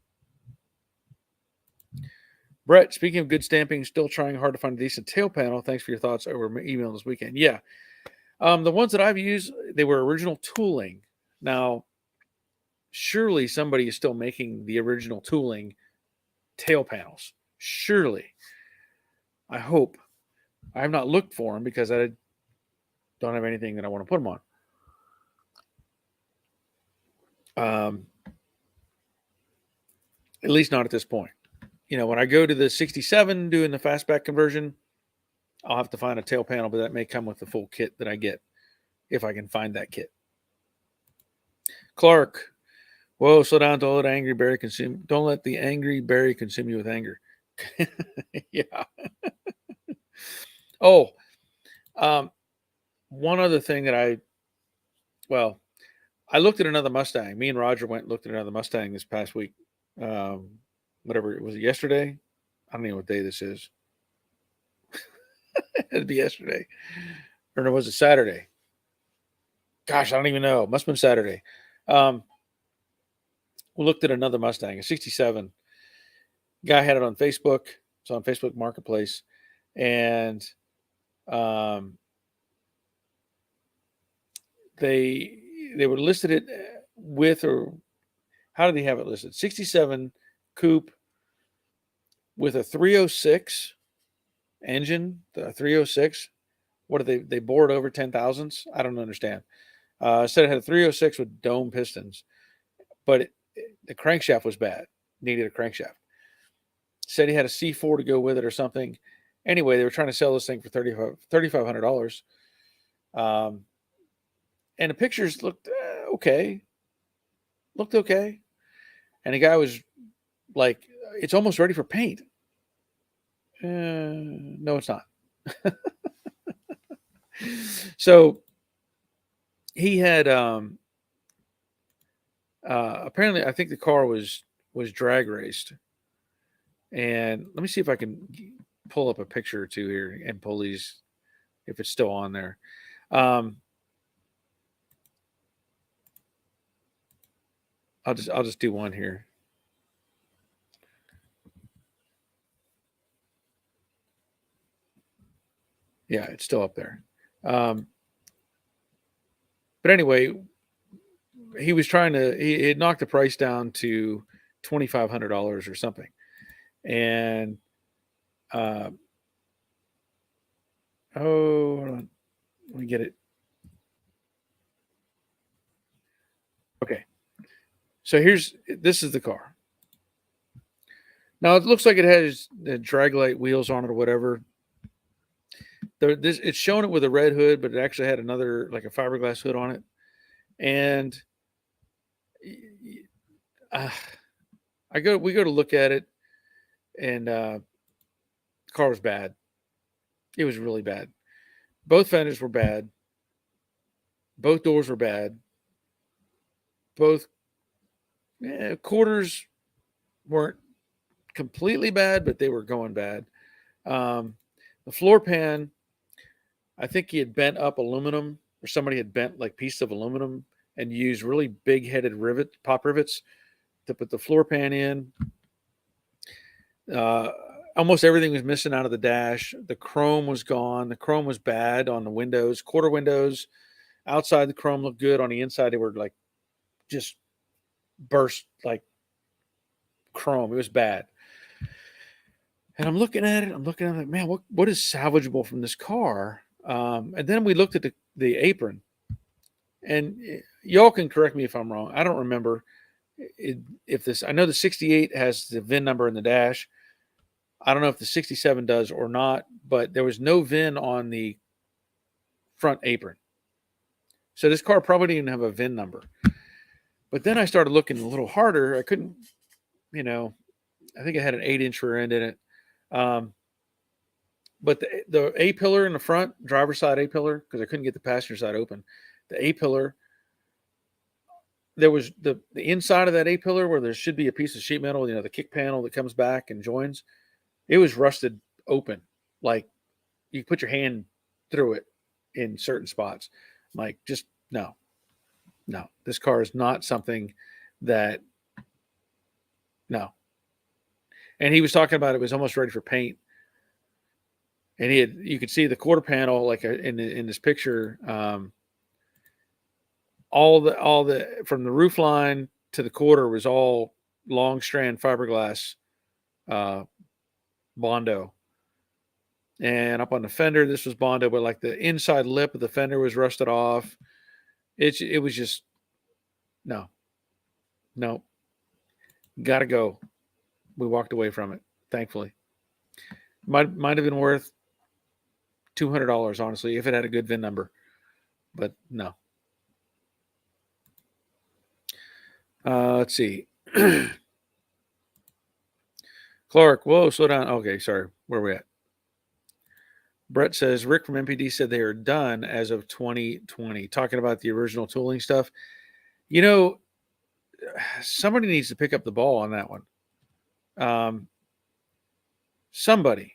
Brett, speaking of good stamping, still trying hard to find a decent tail panel. Thanks for your thoughts over email this weekend. Yeah. The ones that I've used, they were original tooling. Now, surely somebody is still making the original tooling tail panels. Surely. I hope. I have not looked for them because I don't have anything that I want to put them on. At least not at this point. When I go to the 67 doing the fastback conversion, I'll have to find a tail panel, but that may come with the full kit that I get if I can find that kit. Clark, whoa, slow down! Don't let angry berry consume. Don't let the angry berry consume you with anger. Yeah. Oh, one other thing that I looked at another Mustang. Me and Roger went and looked at another Mustang this past week. Whatever it was, yesterday. I don't even know what day this is. It'd be yesterday, or was it Saturday? Gosh, I don't even know. Must have been Saturday. We looked at another Mustang, a 67. Guy had it on Facebook. It's on Facebook Marketplace. And they were listed it with, or how did they have it listed? 67 coupe with a 306 engine, the 306. What did they bored over 10,000s? I don't understand. Said it had a 306 with dome pistons, but the crankshaft was bad. Needed a crankshaft. Said he had a C4 to go with it or something. Anyway, they were trying to sell this thing for $3,500. And the pictures looked okay. Looked okay. And the guy was like, it's almost ready for paint. No, it's not. So he had apparently, I think the car was drag raced. And let me see if I can pull up a picture or two here and pull these, if it's still on there. I'll just do one here. Yeah, it's still up there. But anyway, he was trying to, he had knocked the price down to $2,500 or something. And, hold on. Let me get it. Okay. So this is the car. Now it looks like it has the drag light wheels on it or whatever. It's showing it with a red hood, but it actually had another, like a fiberglass hood on it. And we go to look at it, and the car was bad. It was really bad. Both fenders were bad. Both doors were bad. Both quarters weren't completely bad, but they were going bad. The floor pan, I think he had bent up aluminum, or somebody had bent like pieces of aluminum and used really big-headed pop rivets to put the floor pan in. Almost everything was missing out of the dash. The chrome was gone. The chrome was bad on the windows, quarter windows. Outside, the chrome looked good. On the inside, they were like just burst like chrome. It was bad. And I'm looking at it. I'm like, man, what is salvageable from this car? And then we looked at the apron. And y'all can correct me if I'm wrong. I don't remember if this. I know the 68 has the VIN number in the dash. I don't know if the 67 does or not, but there was no VIN on the front apron. So this car probably didn't have a VIN number. But then I started looking a little harder. I couldn't, I think it had an 8-inch rear end in it. But the A-pillar in the front, driver's side A-pillar, because I couldn't get the passenger side open, the A-pillar, there was the inside of that A-pillar where there should be a piece of sheet metal, the kick panel that comes back and joins. It was rusted open. Like you put your hand through it in certain spots. Like, just no. This car is not something that, no. And he was talking about it was almost ready for paint. And you could see the quarter panel like in this picture. All the from the roof line to the quarter was all long strand fiberglass Bondo. And up on the fender, this was Bondo, but like the inside lip of the fender was rusted off. It was just no, gotta go. We walked away from it, thankfully. Might have been worth $200, honestly, if it had a good VIN number, but no. Let's see. Clark, whoa, slow down. Okay, sorry. Where are we at? Brett says Rick from MPD said they are done as of 2020. Talking about the original tooling stuff. You know, somebody needs to pick up the ball on that one. Somebody.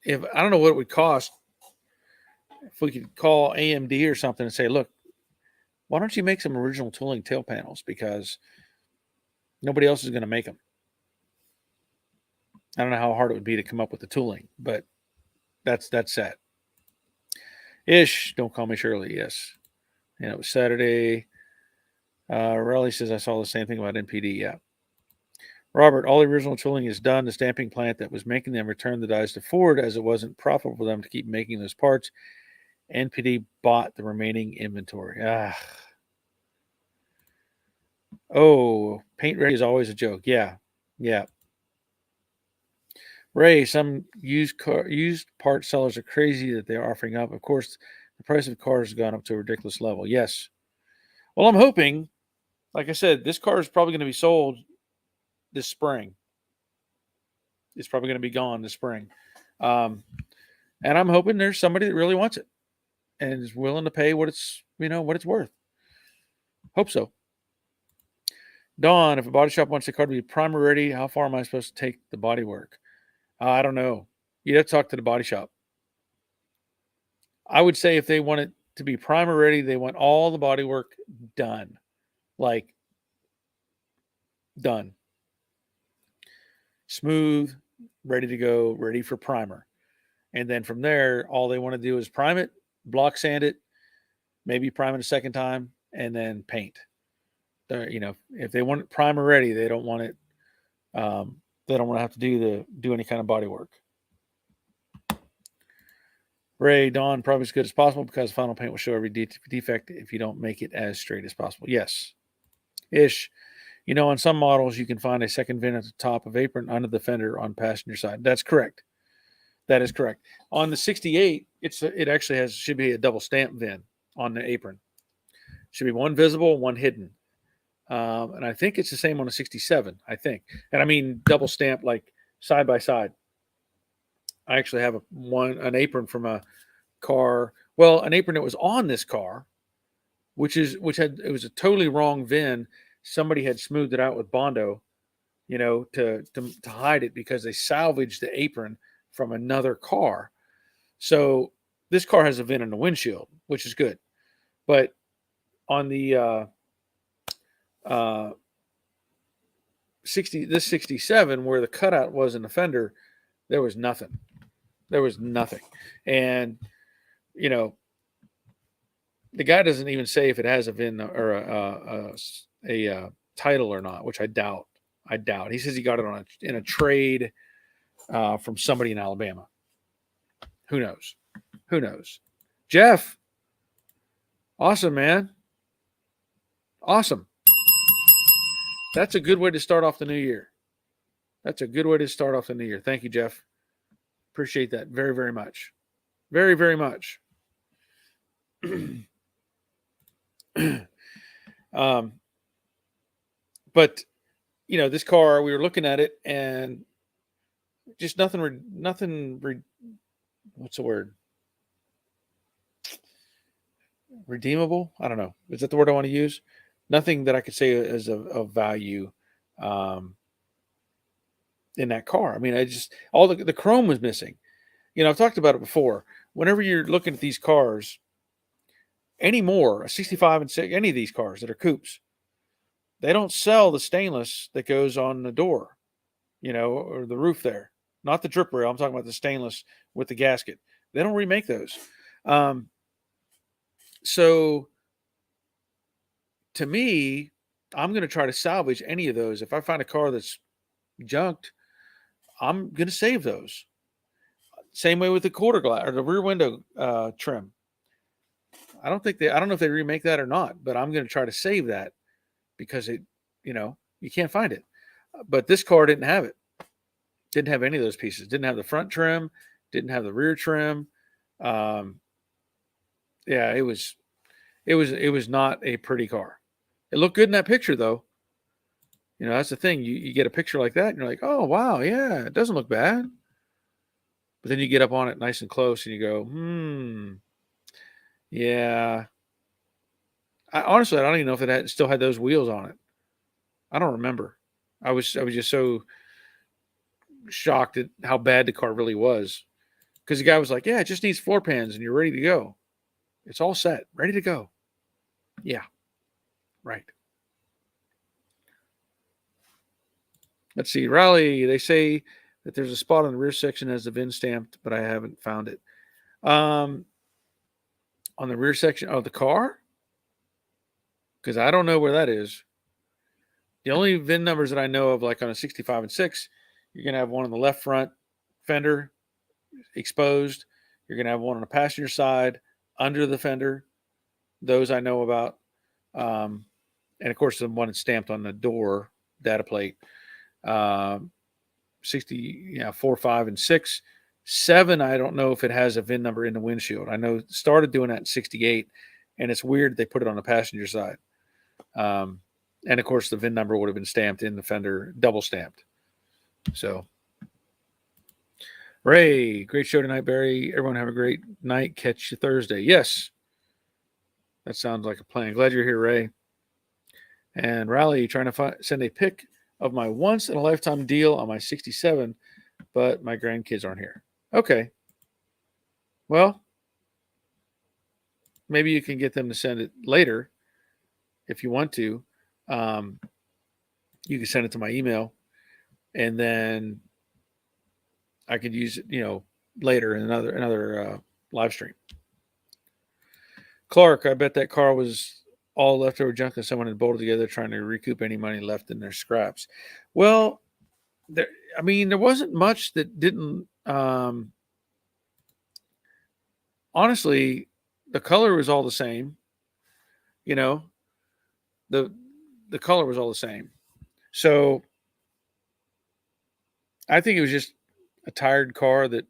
If I don't know what it would cost if we could call AMD or something and say, look, why don't you make some original tooling tail panels? Because nobody else is going to make them. I don't know how hard it would be to come up with the tooling, but that's set. Ish, don't call me Shirley. Yes. And it was Saturday. Raleigh says I saw the same thing about NPD. Yeah. Robert, all the original tooling is done. The stamping plant that was making them returned the dies to Ford as it wasn't profitable for them to keep making those parts. NPD bought the remaining inventory. Oh, paint ready is always a joke. Yeah. Ray, some used part sellers are crazy that they're offering up. Of course, the price of cars has gone up to a ridiculous level. Yes. Well, I'm hoping, like I said, this car is probably going to be sold this spring. It's probably going to be gone this spring. And I'm hoping there's somebody that really wants it and is willing to pay what it's worth. Hope so. Dawn, if a body shop wants the car to be primer ready, how far am I supposed to take the body work? I don't know. You'd have to talk to the body shop. I would say if they want it to be primer ready, they want all the body work done. Like, done. Smooth, ready to go, ready for primer. And then from there, all they want to do is prime it, block sand it, maybe prime it a second time, and then paint. If they want it primer ready, they don't want it. They don't want to have to do any kind of body work. Ray, Dawn, probably as good as possible because final paint will show every defect if you don't make it as straight as possible. Yes. Ish. On some models, you can find a second VIN at the top of apron under the fender on passenger side. That's correct. That is correct. On the 68, it actually should be a double stamp VIN on the apron. Should be one visible, one hidden. And I think it's the same on a 67, I think. And I mean double stamp, like side by side. I actually have an apron from a car. Well, an apron that was on this car, it was a totally wrong VIN. Somebody had smoothed it out with Bondo, to hide it because they salvaged the apron from another car. So this car has a VIN in the windshield, which is good. But on the 67, where the cutout was in the fender, there was nothing. And the guy doesn't even say if it has a VIN or a title or not, which I doubt. He says he got it in a trade from somebody in Alabama. Who knows? Jeff, awesome, man. Awesome. That's a good way to start off the new year. Thank you, Jeff. Appreciate that very, very much. Very, very much. But this car, we were looking at it and just nothing. What's the word? Redeemable? I don't know. Is that the word I want to use? Nothing that I could say is of value in that car. I mean, all the chrome was missing. I've talked about it before. Whenever you're looking at these cars, anymore, a 65 and 6, any of these cars that are coupes, They don't sell the stainless that goes on the door, or the roof there. Not the drip rail. I'm talking about the stainless with the gasket. They don't remake those. Um, so to me, I'm going to try to salvage any of those. If I find a car that's junked, I'm going to save those. Same way with the quarter glass or the rear window trim. I don't know if they remake that or not, but I'm going to try to save that because you can't find it. But this car didn't have it. Didn't have any of those pieces. Didn't have the front trim. Didn't have the rear trim. Um, yeah, it was not a pretty car. It looked good in that picture though. That's the thing. You get a picture like that and you're like, oh wow, yeah, it doesn't look bad. But then you get up on it nice and close and you go, yeah. Honestly, I don't even know if it still had those wheels on it. I don't remember. I was just so shocked at how bad the car really was. Because the guy was like, yeah, it just needs floor pans and you're ready to go. It's all set, ready to go. Yeah, right. Let's see. Raleigh, they say that there's a spot on the rear section that has the VIN stamped, but I haven't found it. On the rear section of the car? Because I don't know where that is. The only VIN numbers that I know of, like on a 65 and 6, you're going to have one on the left front fender exposed. You're going to have one on the passenger side under the fender. Those I know about. And of course, the one that's stamped on the door data plate. 60, 4, 5, and 6. 7, I don't know if it has a VIN number in the windshield. I know it started doing that in 68, and it's weird they put it on the passenger side. And of course, the VIN number would have been stamped in the fender, double stamped. So, Ray, great show tonight, Barry. Everyone have a great night. Catch you Thursday. Yes, that sounds like a plan. Glad you're here, Ray. And Raleigh, trying to send a pic of my once in a lifetime deal on my 67, but my grandkids aren't here. Okay. Well, maybe you can get them to send it later if you want to. You can send it to my email, and then I could use it, later in another live stream. Clark, I bet that car was all leftover junk that someone had bolted together trying to recoup any money left in their scraps. Well, there wasn't much that didn't. Honestly, the color was all the same. The color was all the same. So I think it was just a tired car that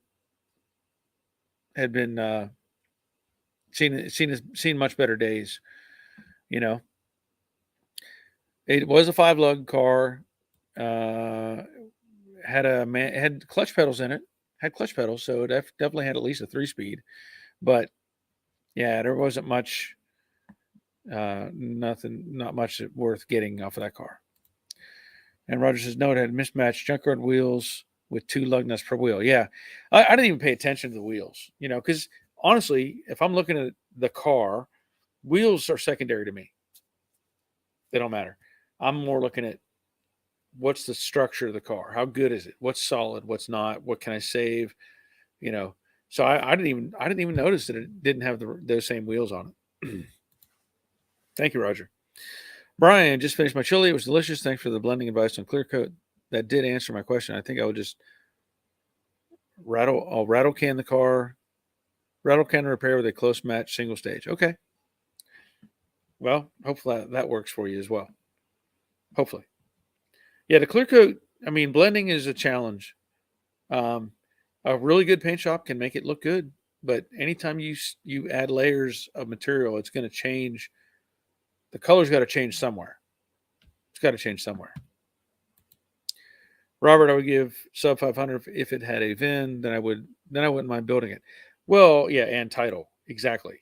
had been seen much better days. It was a 5-lug car. Had clutch pedals in it. Had clutch pedals, so it definitely had at least a 3-speed. But yeah, there wasn't much. Not much worth getting off of that car. And Roger says, no, it had mismatched junkyard wheels with 2 lug nuts per wheel. Yeah, I didn't even pay attention to the wheels, because honestly, if I'm looking at the car, wheels are secondary to me. They don't matter. I'm more looking at what's the structure of the car, how good is it, what's solid, what's not, what can I save, So I didn't even notice that it didn't have those same wheels on it. Thank you, Roger. Brian, just finished my chili. It was delicious. Thanks for the blending advice on clear coat. That did answer my question. I think I would just rattle can the car, rattle can repair with a close match single stage. Okay. Well, hopefully that works for you as well. Hopefully. Yeah, the clear coat, blending is a challenge. A really good paint shop can make it look good, but anytime you add layers of material, it's going to change. The color's got to change somewhere. It's got to change somewhere. Robert, I would give sub 500 if it had a VIN. Then I wouldn't mind building it. Well, yeah, and title exactly.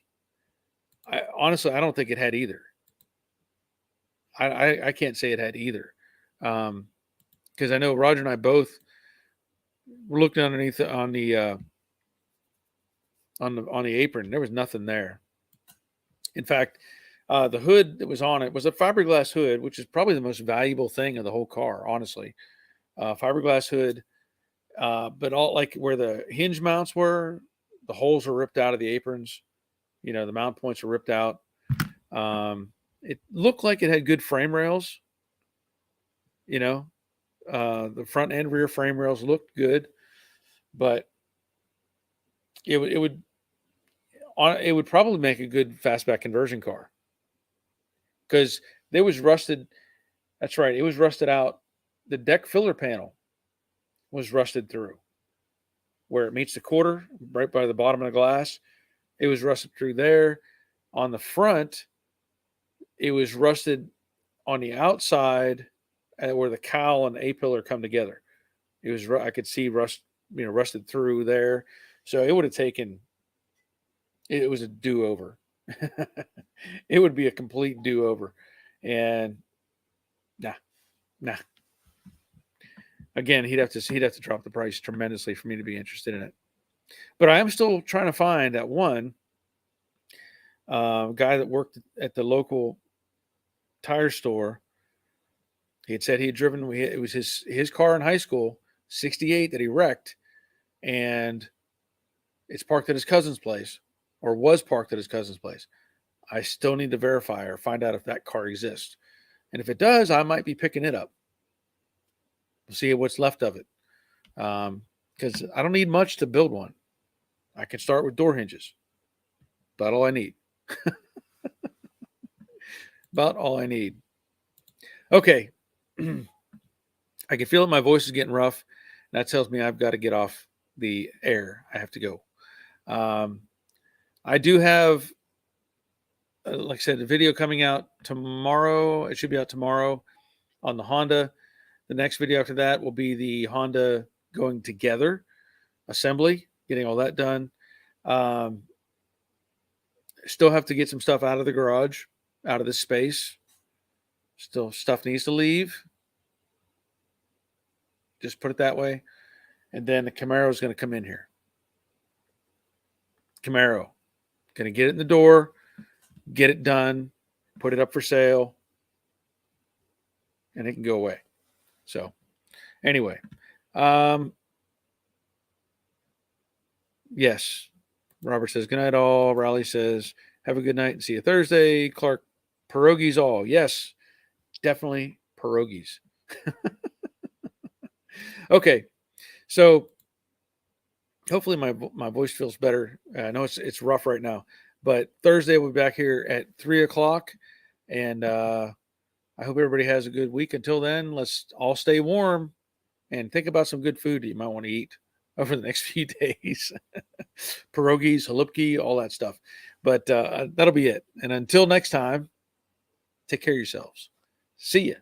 Honestly, I don't think it had either. I can't say it had either, because I know Roger and I both looked underneath on the apron. There was nothing there. In fact, The hood that was on it was a fiberglass hood, which is probably the most valuable thing of the whole car, honestly. Fiberglass hood, but all like where the hinge mounts were, the holes were ripped out of the aprons. You know, the mount points were ripped out. It looked like it had good frame rails. You know, the front and rear frame rails looked good, but it would probably make a good fastback conversion car because there was rusted. That's right, it was rusted out. The deck filler panel was rusted through where it meets the quarter, right by the bottom of the glass. It was rusted through there. On the front, it was rusted on the outside where the cowl and the A pillar come together. It was I could see rusted through there. So it would have taken. It was a do over. It would be a complete do over, and nah, nah. Again, he'd have to drop the price tremendously for me to be interested in it. But I am still trying to find that one guy that worked at the local tire store. He had said he had driven. It was his car in high school, '68, that he wrecked, and it's parked at his cousin's place, or was parked at his cousin's place. I still need to verify or find out if that car exists, and if it does, I might be picking it up. See what's left of it, because I don't need much to build one. I can start with door hinges. About all I need. About all I need. Okay. I can feel it. My voice is getting rough. That tells me I've got to get off the air. I have to go. I do have, like I said, the video coming out tomorrow. It should be out tomorrow on the Honda. The next video after that will be the Honda going together assembly, getting all that done. Still have to get some stuff out of the garage, out of this space. Still stuff needs to leave. Just put it that way. And then the Camaro is going to come in here. Camaro. Going to get it in the door, get it done, put it up for sale, and it can go away. So, anyway. Yes. Robert says, good night all. Raleigh says, have a good night and see you Thursday. Clark, pierogies all. Yes, definitely pierogies. Okay. So hopefully my voice feels better. I know it's rough right now, but Thursday we'll be back here at 3:00. And I hope everybody has a good week. Until then, let's all stay warm and think about some good food that you might want to eat over the next few days. Pierogies, halupki, all that stuff. But that'll be it. And until next time, take care of yourselves. See ya.